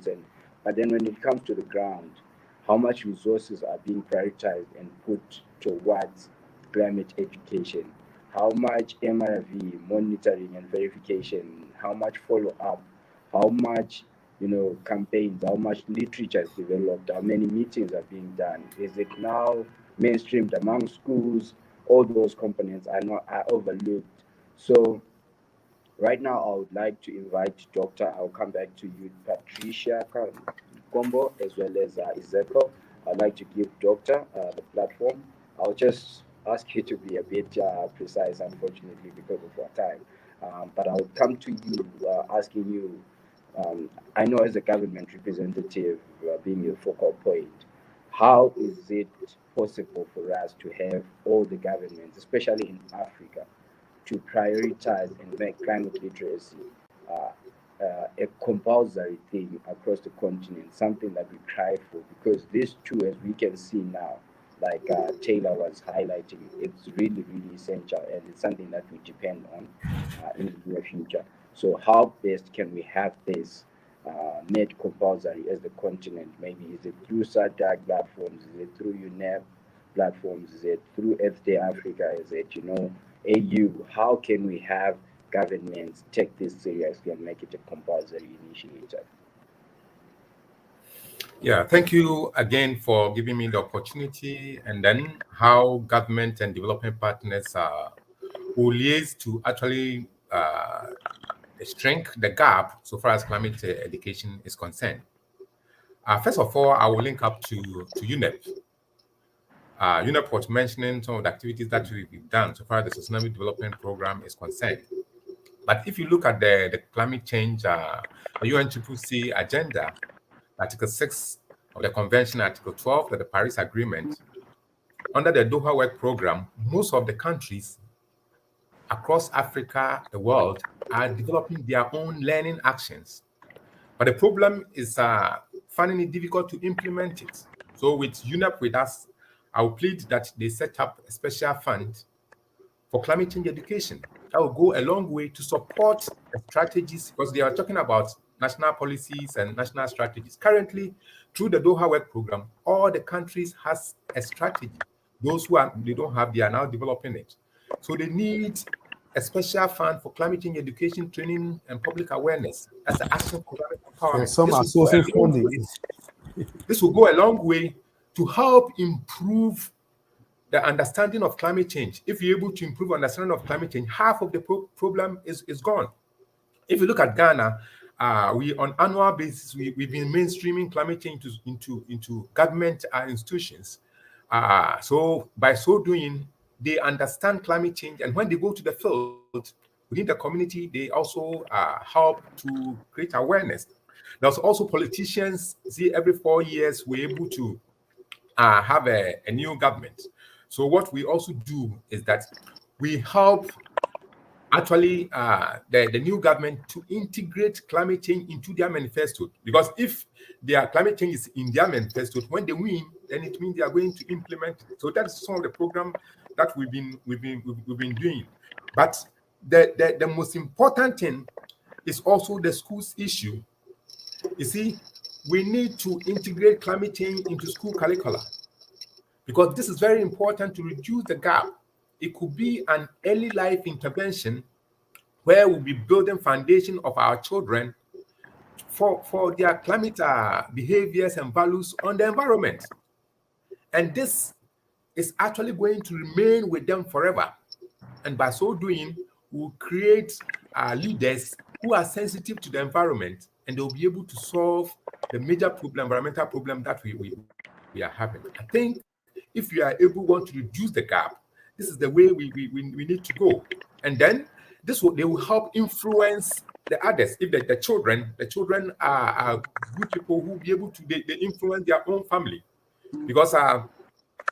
But then when it comes to the ground, how much resources are being prioritized and put towards climate education? How much MRV monitoring and verification? How much follow up? How much campaigns? How much literature is developed? How many meetings are being done? Is it now mainstreamed among schools? All those components are overlooked. So right now, I would like to invite Dr. I'll come back to you, Patricia Combo, as well as Ezekiel. I'd like to give Dr. The platform. I'll just ask you to be a bit precise, unfortunately, because of our time. But I'll come to you asking you, I know as a government representative, being a focal point, how is it possible for us to have all the governments, especially in Africa, to prioritize and make climate literacy a compulsory thing across the continent, something that we cry for? Because these two, as we can see now, like Taylor was highlighting, it's really, really essential, and it's something that we depend on in the near future. So how best can we have this made compulsory as the continent? Maybe is it through SADC platforms? Is it through UNEP platforms? Is it through FD Africa? Is it, AU? How can we have governments take this seriously and make it a compulsory initiative? Yeah, thank you again for giving me the opportunity, and then how government and development partners will liaise to actually shrink the gap so far as climate education is concerned. First of all, I will link up to UNEP. UNEP was mentioning some of the activities that we've done so far as the Sustainable Development Program is concerned. But if you look at the climate change, the UNCCC agenda, Article 6 of the Convention, Article 12 of the Paris Agreement, under the Doha Work Program, most of the countries across Africa, the world, are developing their own learning actions. But the problem is finding it difficult to implement it. So with UNEP with us, I will plead that they set up a special fund for climate change education. That will go a long way to support the strategies, because they are talking about national policies and national strategies. Currently, through the Doha Work Program, all the countries has a strategy. Those who they don't have, they are now developing it. So they need a special fund for climate change education, training, and public awareness. That's the action for climate empowerment. Some are sourcing funding. This will go a long way to help improve the understanding of climate change. If you're able to improve understanding of climate change, half of the problem is gone. If you look at Ghana, we on annual basis, we've been mainstreaming climate change into government institutions. So by so doing, they understand climate change, and when they go to the field within the community, they also help to create awareness. There's also politicians. See, every 4 years we're able to have a new government. So what we also do is that we help actually the new government to integrate climate change into their manifesto. Because if their climate change is in their manifesto, when they win, then it means they are going to implement it. So that's some of the program that we've been doing. But the most important thing is also the schools issue. You see, we need to integrate climate change into school curricula, because this is very important to reduce the gap. It could be an early life intervention where we'll be building foundation of our children for their climate behaviors and values on the environment. And this is actually going to remain with them forever. And by so doing, we'll create leaders who are sensitive to the environment, and they'll be able to solve the major environmental problem that we are having. I think if we are able to reduce the gap, this is the way we need to go. And then they will help influence the others. If the children are good people who will be able to they influence their own family. Because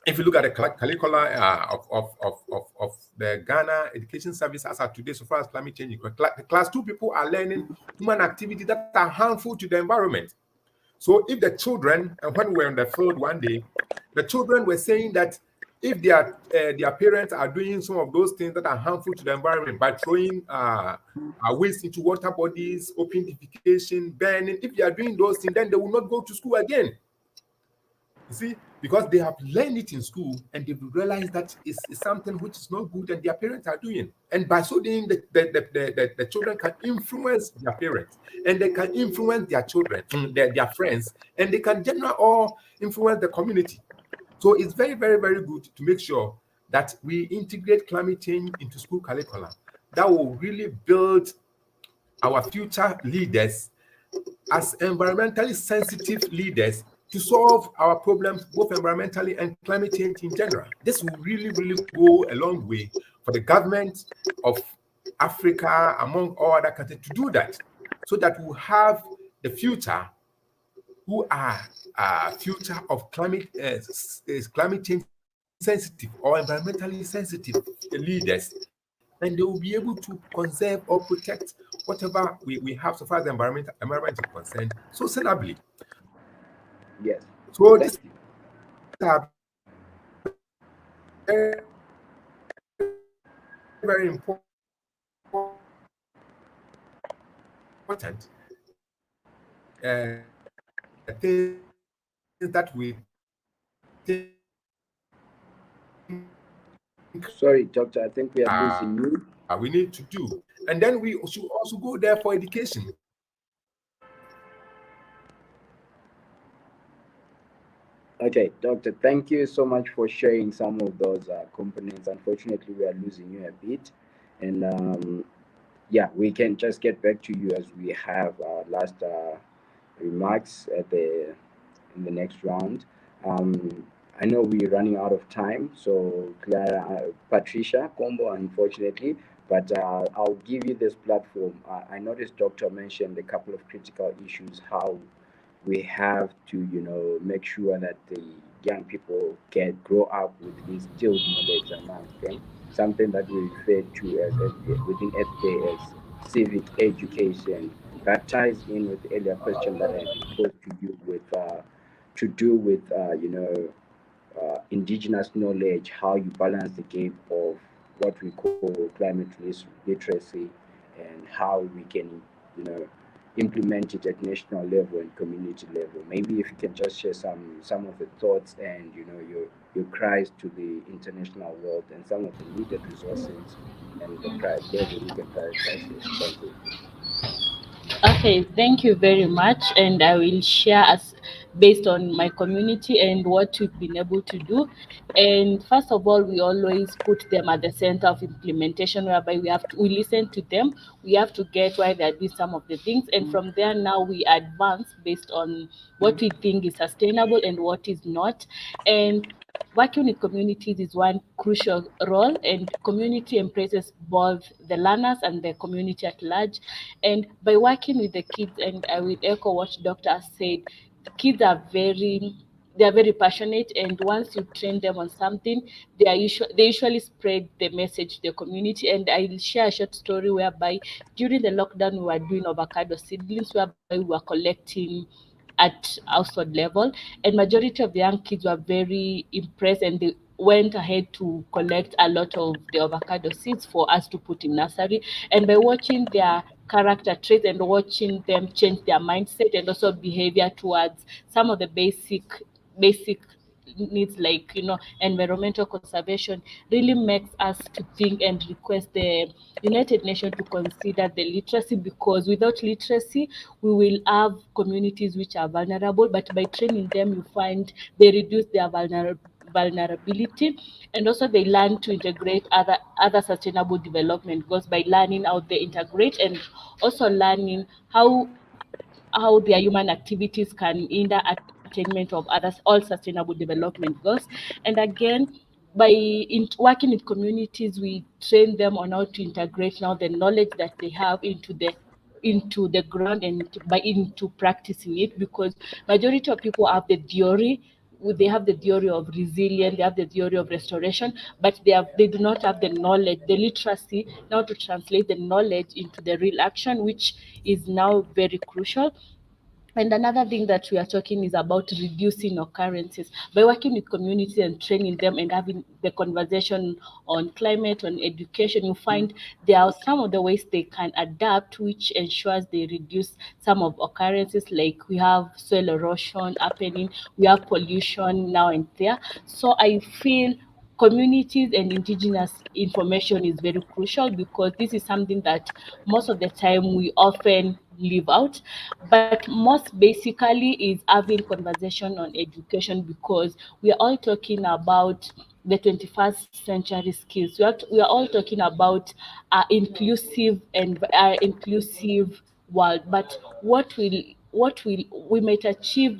if you look at the curricula of the Ghana Education Service as of today, so far as climate change, the class 2 people are learning human activities that are harmful to the environment. So if the children, and when we were on the field one day, the children were saying that if their parents are doing some of those things that are harmful to the environment by throwing waste into water bodies, open defecation, burning, if they are doing those things, then they will not go to school again. You see, because they have learned it in school and they've realized that it's something which is not good and their parents are doing. And by so doing, the children can influence their parents, and they can influence their children, their friends, and they can generally all influence the community. So it's very, very, very good to make sure that we integrate climate change into school curricula. That will really build our future leaders as environmentally sensitive leaders to solve our problems, both environmentally and climate change in general. This will really, really go a long way for the government of Africa, among all other countries, to do that, so that we'll have the future who are future of climate change sensitive or environmentally sensitive leaders, and they will be able to conserve or protect whatever we have so far as the environment is concerned sustainably. Yes. So this is very, very important things that we think. Sorry, Doctor, I think we are losing you. We need to do. And then we should also go there for education. Okay, Doctor, thank you so much for sharing some of those components. Unfortunately, we are losing you a bit. And yeah, we can just get back to you as we have last remarks in the next round. I know we're running out of time, so Patricia Kombo, unfortunately, But I'll give you this platform. I noticed Doctor mentioned a couple of critical issues, how we have to, make sure that the young people can grow up with instilled knowledge amongst them, something that we refer to as within FK as civic education. That ties in with the earlier question that I had posed to you with indigenous knowledge, how you balance the gap of what we call climate literacy, and how we can, you know, implement it at national level and community level. Maybe if you can just share some of the thoughts and your cries to the international world and some of the needed resources and the level we can prioritize this. Thank you. Okay, thank you very much. And I will share as based on my community and what we've been able to do. And first of all, we always put them at the center of implementation, whereby we listen to them. We have to get why they're doing some of the things, and from there now we advance based on what we think is sustainable and what is not. And working with communities is one crucial role, and community embraces both the learners and the community at large. And by working with the kids, and I will echo what Doctor said, kids are very passionate, and once you train them on something, they usually spread the message to the community. And I'll share a short story whereby during the lockdown we were doing avocado seedlings, whereby we were collecting at household level, and majority of the young kids were very impressed, and they went ahead to collect a lot of the avocado seeds for us to put in nursery. And by watching their character traits and watching them change their mindset and also behavior towards some of the basic needs, like environmental conservation, really makes us to think and request the United Nations to consider the literacy, because without literacy we will have communities which are vulnerable, but by training them you find they reduce their vulnerability, and also they learn to integrate other sustainable development goals by learning how they integrate, and also learning how their human activities can hinder attainment of others all sustainable development goals. And again, by working with communities, we train them on how to integrate now the knowledge that they have into the ground, and into practicing it, because majority of people have the theory. They have the theory of resilience, they have the theory of restoration, but they do not have the knowledge, the literacy now to translate the knowledge into the real action, which is now very crucial. And another thing that we are talking is about reducing occurrences. By working with communities and training them and having the conversation on climate, on education, you find there are some of the ways they can adapt, which ensures they reduce some of occurrences. Like we have soil erosion happening, we have pollution now and there. So I feel communities and indigenous information is very crucial, because this is something that most of the time we often leave out. But most basically is having conversation on education, because we are all talking about the 21st century skills. We are all talking about inclusive world. But what will we might achieve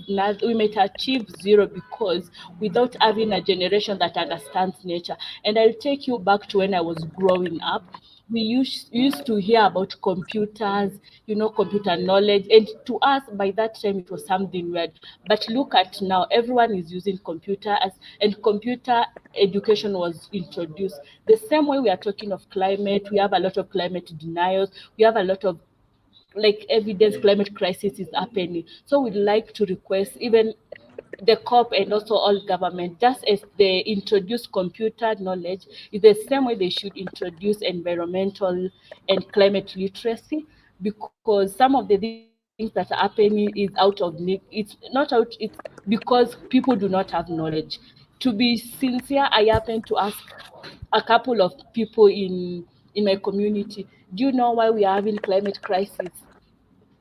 zero, because without having a generation that understands nature. And I'll take you back to when I was growing up. We used to hear about computers, computer knowledge, and to us by that time it was something weird. But look at now, everyone is using computers, and computer education was introduced. The same way we are talking of climate, we have a lot of climate denials, we have a lot of like evidence climate crisis is happening. So we'd like to request even the COP and also all government, just as they introduce computer knowledge, is the same way they should introduce environmental and climate literacy, because some of the things that are happening is out of need. It's not out, it's because people do not have knowledge. To be sincere, I happen to ask a couple of people in my community, do you know why we are having climate crisis?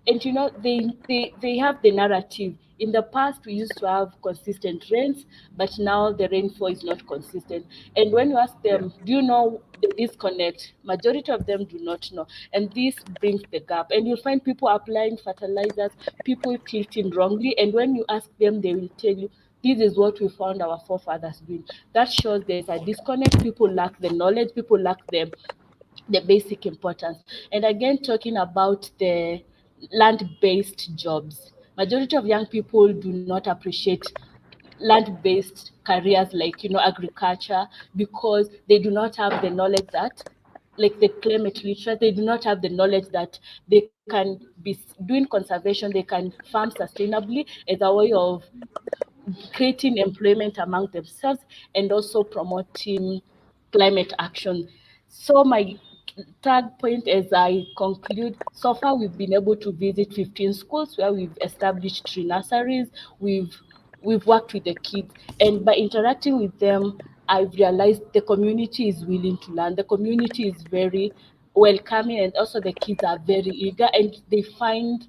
And they have the narrative. In the past we used to have consistent rains, but now the rainfall is not consistent. And when you ask them, do you know the disconnect, majority of them do not know. And this brings the gap, and you'll find people applying fertilizers, people tilting wrongly, and when you ask them they will tell you this is what we found our forefathers doing. That shows there's a disconnect. People lack the knowledge, people lack the basic importance. And again, talking about the land-based jobs, majority of young people do not appreciate land-based careers like, agriculture, because they do not have the knowledge that, like the climate literacy, they do not have the knowledge that they can be doing conservation, they can farm sustainably as a way of creating employment among themselves and also promoting climate action. So my third point, as I conclude, so far we've been able to visit 15 schools where we've established 3 nurseries. We've worked with the kids, and by interacting with them, I've realized the community is willing to learn. The community is very welcoming, and also the kids are very eager, and they find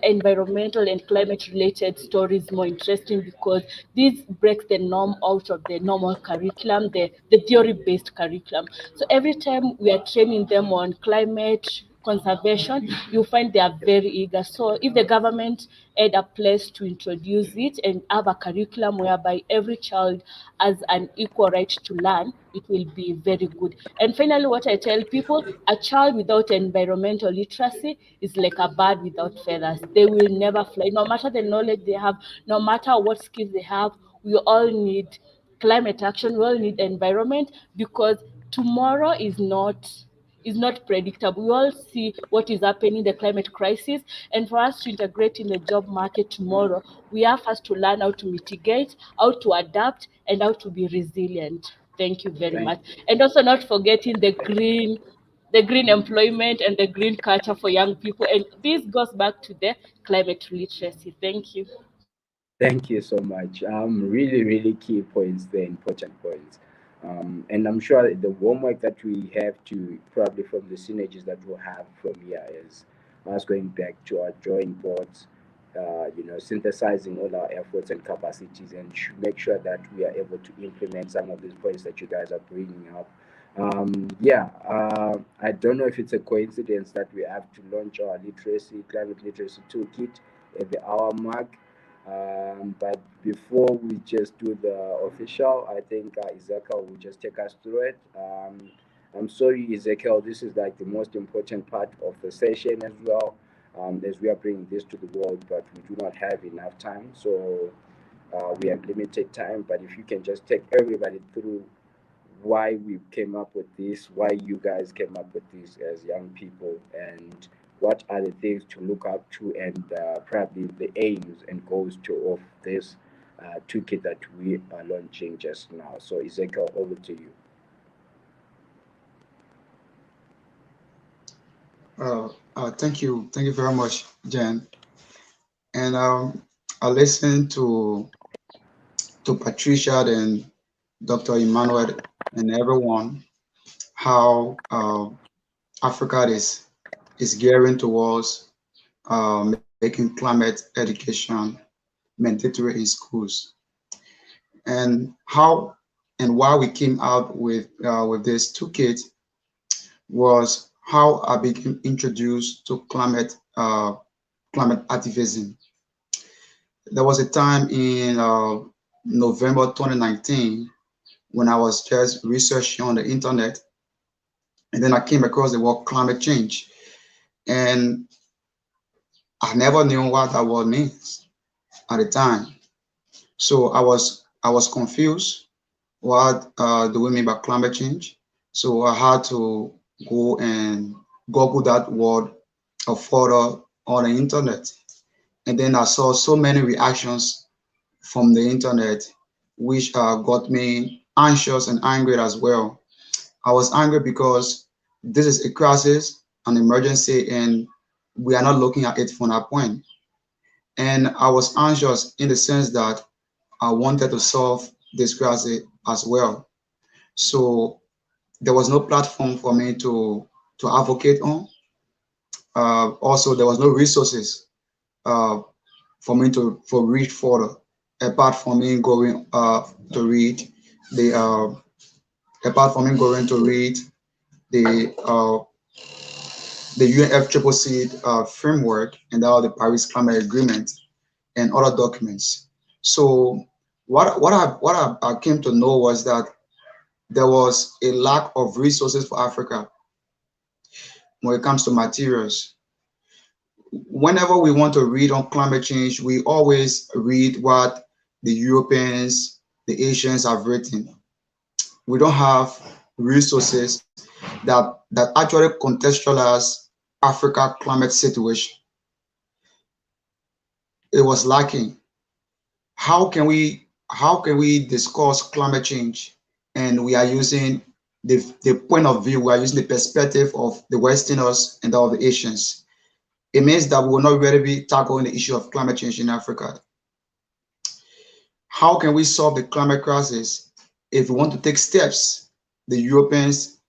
environmental and climate related stories more interesting, because this breaks the norm out of the normal curriculum, the theory based curriculum. So every time we are training them on climate conservation, you find they are very eager. So if the government had a place to introduce it and have a curriculum whereby every child has an equal right to learn, it will be very good. And finally, what I tell people, a child without environmental literacy is like a bird without feathers. They will never fly, no matter the knowledge they have, no matter what skills they have. We all need climate action, we all need environment, because tomorrow is not predictable. We all see what is happening in the climate crisis, and for us to integrate in the job market tomorrow, we have first to learn how to mitigate, how to adapt, and how to be resilient. Thank you very Thank much. And also not forgetting the green employment and the green culture for young people. And this goes back to the climate literacy. Thank you. Thank you so much. Really, really key points there, important points. And I'm sure the homework that we have to probably from the synergies that we'll have from here is us going back to our drawing boards, synthesizing all our efforts and capacities, and make sure that we are able to implement some of these points that you guys are bringing up. I don't know if it's a coincidence that we have to launch our climate literacy toolkit at the hour mark. But before we just do the official, I think Ezekiel will just take us through it. I'm sorry, Ezekiel, this is like the most important part of the session as well, as we are bringing this to the world, but we do not have enough time. So we have limited time, but if you can just take everybody through why we came up with this, why you guys came up with this as young people, and what are the things to look up to, and probably the aims and goals of this toolkit that we are launching just now. So Ezekiel, over to you. Thank you very much, Jen. And I listened to Patricia and Dr. Emmanuel and everyone, how Africa is gearing towards making climate education mandatory in schools, and how and why we came out with this toolkit was how I became introduced to climate activism. There was a time in November 2019 when I was just researching on the internet, and then I came across the word climate change, and I never knew what that word means at the time. So I was confused. What do we mean by climate change? So I had to go and Google that word or photo on the internet, and then I saw so many reactions from the internet, which got me anxious and angry as well. I was angry because this is a crisis, an emergency, and we are not looking at it from that point. And I was anxious in the sense that I wanted to solve this crisis as well. So there was no platform for me to advocate on. Also, there was no resources for me to read further, apart from me going to read the apart from me going to read the UNFCCC framework and all the Paris Climate Agreement and other documents. So what I came to know was that there was a lack of resources for Africa when it comes to materials. Whenever we want to read on climate change, we always read what the Europeans, the Asians have written. We don't have resources that actually contextualize Africa climate situation. It was lacking. How can we discuss climate change and we are using the point of view, we are using the perspective of the Westerners and of the Asians? It means that we will not really be tackling the issue of climate change in Africa. How can we solve the climate crisis if we want to take steps the Europeans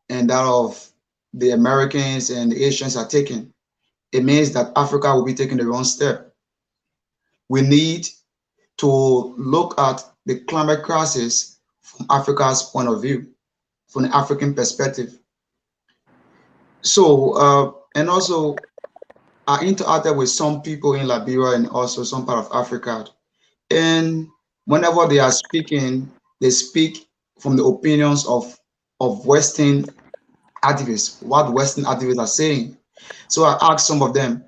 and that of the Americans and the Asians are taking? It means that Africa will be taking the wrong step. We need to look at the climate crisis from Africa's point of view, from the African perspective. So, and also, I interacted with some people in Liberia and also some part of Africa. And whenever they are speaking, they speak from the opinions of Western activists, what Western activists are saying. So I asked some of them,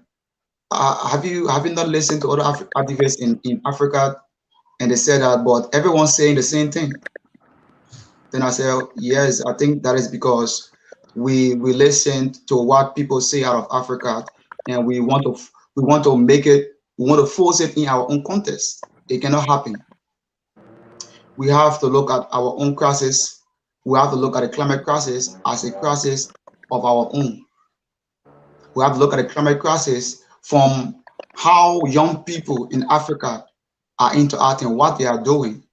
have you not listened to other activists in Africa? And they said that, but everyone's saying the same thing. Then I said, yes, I think that is because we listen to what people say out of Africa, and we want to make it, we want to force it in our own context. It cannot happen. We have to look at our own crisis. We have to look at the climate crisis as a crisis of our own. We have to look at the climate crisis from how young people in Africa are interacting, what they are doing,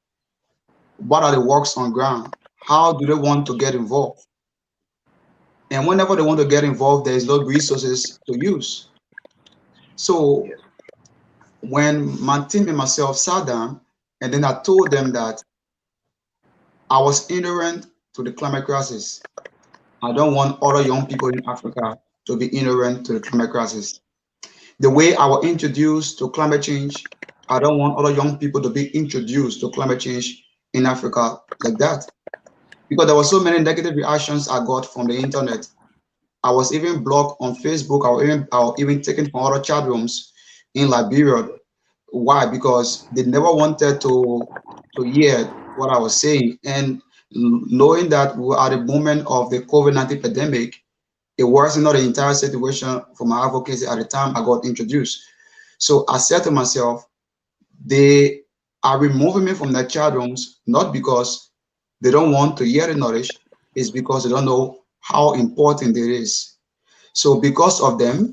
what are the works on ground, how do they want to get involved. And whenever they want to get involved, there is no resources to use. So when my team and myself sat down, and then I told them that I was ignorant to the climate crisis. I don't want other young people in Africa to be ignorant to the climate crisis. The way I was introduced to climate change, I don't want other young people to be introduced to climate change in Africa like that. Because there were so many negative reactions I got from the internet. I was even blocked on Facebook. I was even taken from other chat rooms in Liberia. Why? Because they never wanted to hear what I was saying. And knowing that we were at the moment of the COVID-19 pandemic, it wasn't not the entire situation for my advocacy at the time I got introduced. So I said to myself, they are removing me from the chat rooms, not because they don't want to hear the knowledge, it's because they don't know how important it is. So because of them,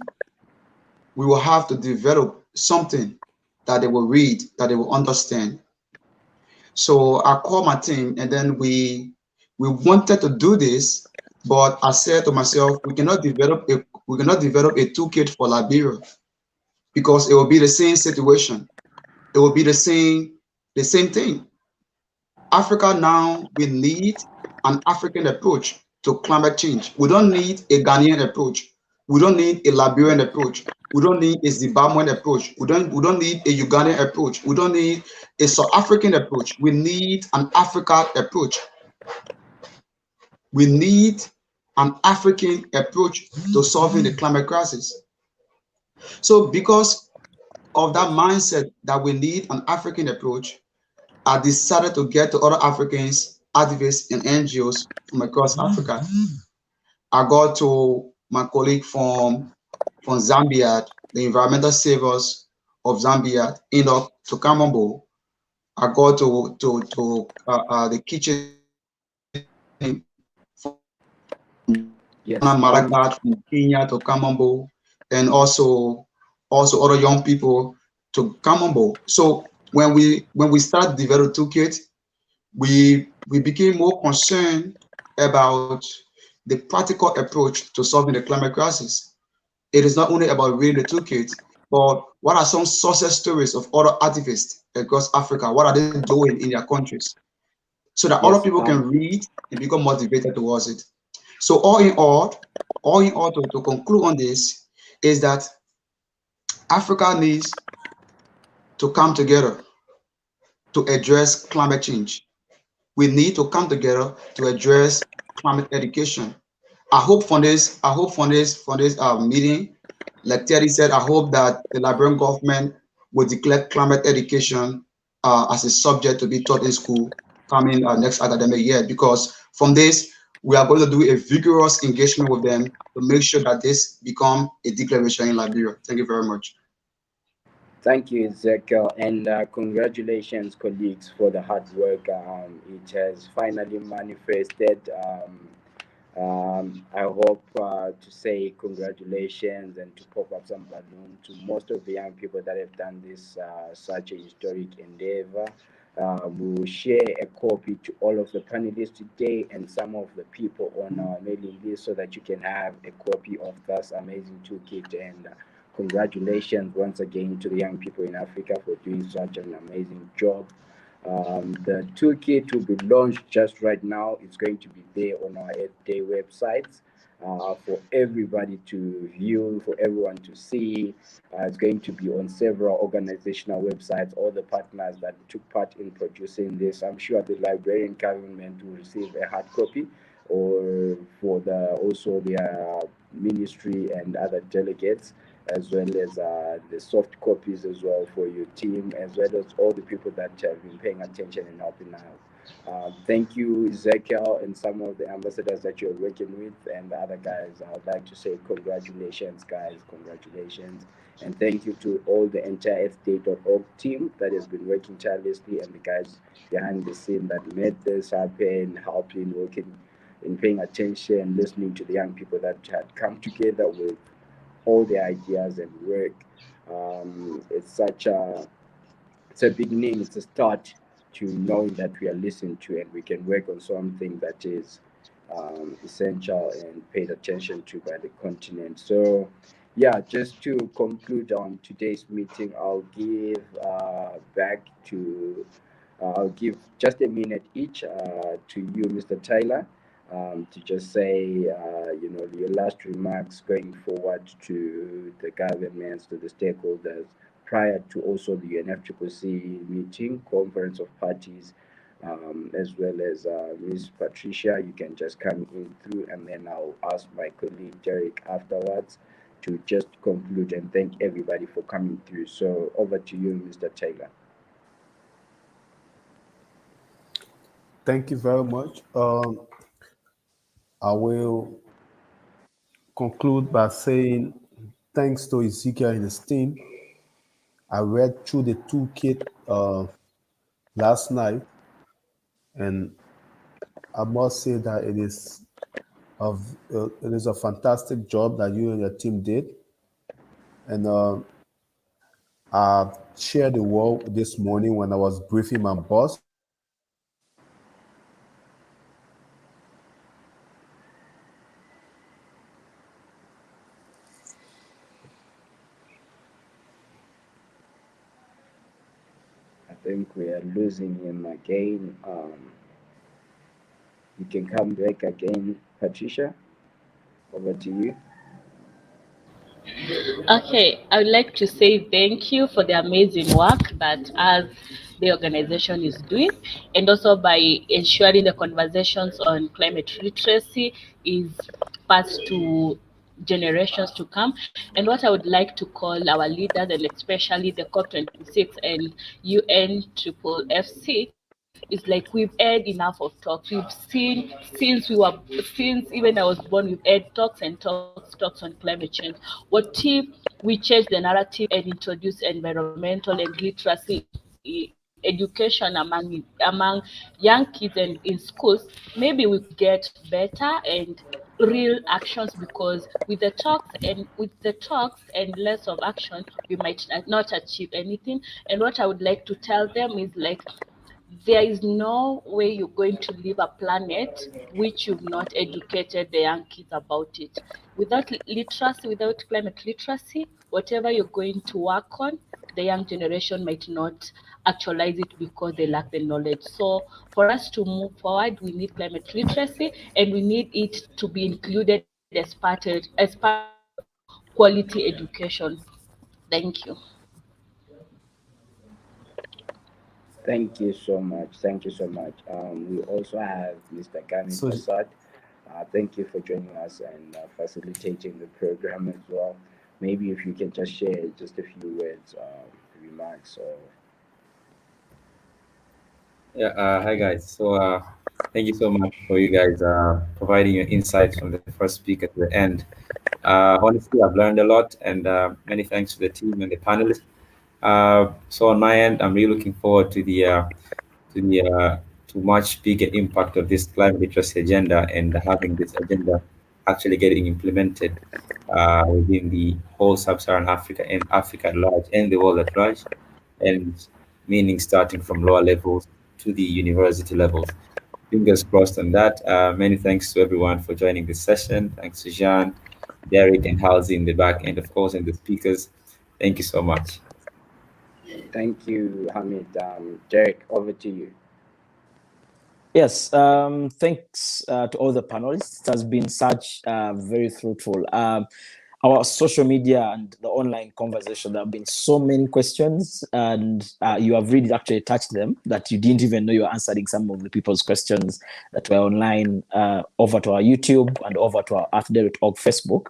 we will have to develop something that they will read, that they will understand. So I called my team, and then we wanted to do this, but I said to myself, we cannot develop a toolkit for Liberia because it will be the same situation. It will be the same thing. Africa now, we need an African approach to climate change. We don't need a Ghanaian approach. We don't need a Liberian approach. We don't need a Zimbabwean approach. We don't need a Ugandan approach. We don't need a South African approach. We need an African approach. We need an African approach to solving the climate crisis. So because of that mindset that we need an African approach, I decided to get to other Africans, activists, and NGOs from across Africa. I got to my colleague from Zambia, the environmental savers of Zambia, Enoch Tukamambo. I got to the kitchen from Malagat, from Kenya to Kamambo, and also other young people to Kamambo. So when we started developing Toolkit, we became more concerned about the practical approach to solving the climate crisis. It is not only about reading the toolkit, but what are some success stories of other activists across Africa? What are they doing in their countries? So that other people can read and become motivated towards it. So all in all, to conclude on this, is that Africa needs to come together to address climate change. We need to come together to address climate education. I hope from this meeting, like Terry said, I hope that the Liberian government will declare climate education as a subject to be taught in school coming next academic year, because from this we are going to do a vigorous engagement with them to make sure that this become a declaration in Liberia. Thank you very much. Thank you, Ezekiel, and congratulations, colleagues, for the hard work. It has finally manifested. I hope to say congratulations and to pop up some balloon to most of the young people that have done this such a historic endeavor. We will share a copy to all of the panelists today and some of the people on our mailing list so that you can have a copy of this amazing toolkit. And congratulations once again to the young people in Africa for doing such an amazing job. The toolkit will be launched just right now. It's going to be there on our 8-day websites for everybody to view, for everyone to see. It's going to be on several organizational websites, all the partners that took part in producing this. I'm sure the Liberian government will receive a hard copy, or for the also their ministry and other delegates, as well as the soft copies as well for your team, as well as all the people that have been paying attention and helping out. Thank you, Ezekiel, and some of the ambassadors that you're working with, and the other guys. I would like to say congratulations, guys, congratulations. And thank you to all the entire FD.org team that has been working tirelessly, and the guys behind the scene that made this happen, helping, working, and paying attention, listening to the young people that had come together with all the ideas and work. It's a beginning, it's a start to knowing that we are listened to and we can work on something that is essential and paid attention to by the continent. So, yeah, just to conclude on today's meeting, I'll give just a minute each to you, Mr. Tyler, to just say, your last remarks going forward to the governments, to the stakeholders, prior to also the UNFCCC meeting, conference of parties, as well as Ms. Patricia. You can just come in through, and then I'll ask my colleague Derek afterwards to just conclude and thank everybody for coming through. So over to you, Mr. Taylor. Thank you very much. I will conclude by saying thanks to Ezekiel and his team. I read through the toolkit last night, and I must say that it is a fantastic job that you and your team did. And I shared the word this morning when I was briefing my boss. I think we are losing him again. You can come back again, Patricia. Over to you. Okay, I would like to say thank you for the amazing work that as the organization is doing, and also by ensuring the conversations on climate literacy is passed to generations to come. And what I would like to call our leaders, and especially the COP26 and UN Triple FC, is like we've had enough of talks. We've seen since even I was born, we've had talks on climate change. What if we change the narrative and introduce environmental and literacy education among young kids and in schools? Maybe we could get better and real actions, because with the talks and less of action, we might not achieve anything. And what I would like to tell them is like, there is no way you're going to leave a planet which you've not educated the young kids about it. Without literacy, without climate literacy, whatever you're going to work on, the young generation might not actualize it because they lack the knowledge. So for us to move forward, we need climate literacy, and we need it to be included as part of quality education. Thank you. Thank you so much. Thank you so much. We also have Mr. Gami So Prasad. Thank you for joining us and facilitating the program as well. Maybe if you can just share just a few words, remarks, or Yeah, hi guys. So thank you so much for you guys providing your insights from the first speaker to the end. Honestly, I've learned a lot, and many thanks to the team and the panelists. So on my end, I'm really looking forward to the to much bigger impact of this climate literacy agenda and having this agenda actually getting implemented within the whole sub-Saharan Africa and Africa at large and the world at large, and meaning starting from lower levels to the university levels. Fingers crossed on that. Many thanks to everyone for joining this session. Thanks to Jean, Derek, and Halsey in the back end, of course, and the speakers. Thank you so much. thank you, Hamid. Derek, over to you. Yes, thanks to all the panelists. It has been such very fruitful. Our social media and the online conversation, there have been so many questions, and you have really actually touched them that you didn't even know you were answering some of the people's questions that were online over to our YouTube and over to our earthday.org Facebook.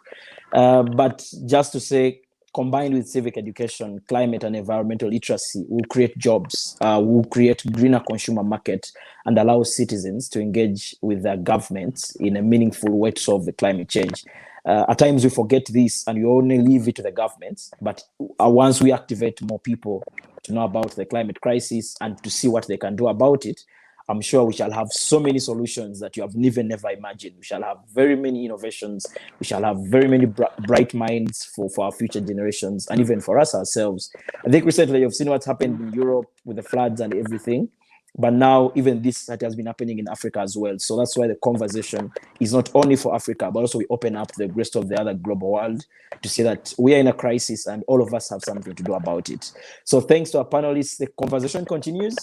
But just to say, combined with civic education, climate and environmental literacy will create jobs, will create greener consumer market, and allow citizens to engage with their governments in a meaningful way to solve the climate change. At times we forget this and we only leave it to the governments, but once we activate more people to know about the climate crisis and to see what they can do about it, I'm sure we shall have so many solutions that you have never imagined. We shall have very many innovations. We shall have very many bright minds for our future generations and even for us ourselves. I think recently you've seen what's happened in Europe with the floods and everything. But now even this that has been happening in Africa as well. So that's why the conversation is not only for Africa, but also we open up the rest of the other global world to see that we are in a crisis and all of us have something to do about it. So thanks to our panelists, the conversation continues.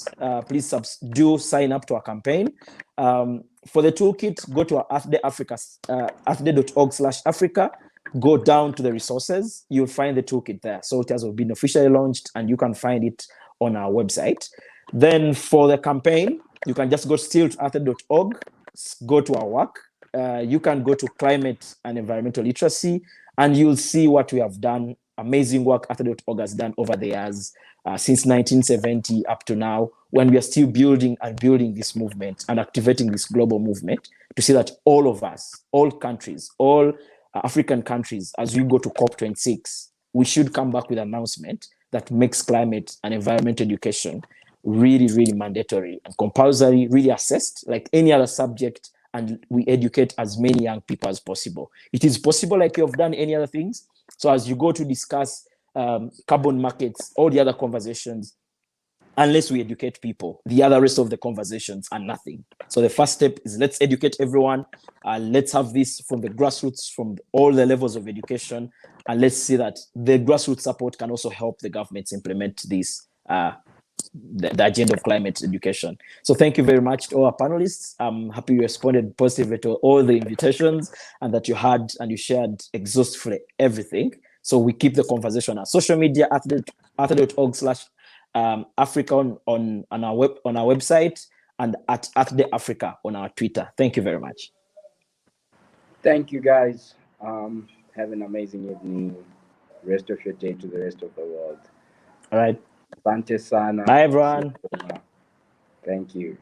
Please do sign up to our campaign. For the toolkit, go to our earthday.org/Africa. Go down to the resources. You'll find the toolkit there. So it has been officially launched and you can find it on our website. Then for the campaign, you can just go still to earthday.org, go to our work. You can go to climate and environmental literacy, and you'll see what we have done. Amazing work earthday.org has done over the years, since 1970 up to now, when we are still building this movement and activating this global movement to see that all of us, all countries, all African countries, as we go to COP26, we should come back with an announcement that makes climate and environmental education really, really mandatory and compulsory, really assessed like any other subject, and we educate as many young people as possible. It is possible like you have done any other things. So as you go to discuss carbon markets, all the other conversations, unless we educate people, the other rest of the conversations are nothing. So the first step is let's educate everyone. Let's have this from the grassroots, from all the levels of education, and let's see that the grassroots support can also help the governments implement this the agenda of climate education. So thank you very much to all our panelists. I'm happy you responded positively to all the invitations and that you had and you shared exhaustively everything. So we keep the conversation on social media, earthday.org/Africa on our website, and at Earthday Africa on our Twitter. Thank you very much. Thank you, guys. Have an amazing evening. Rest of your day to the rest of the world. All right. Asante sana. Bye, everyone. Thank you.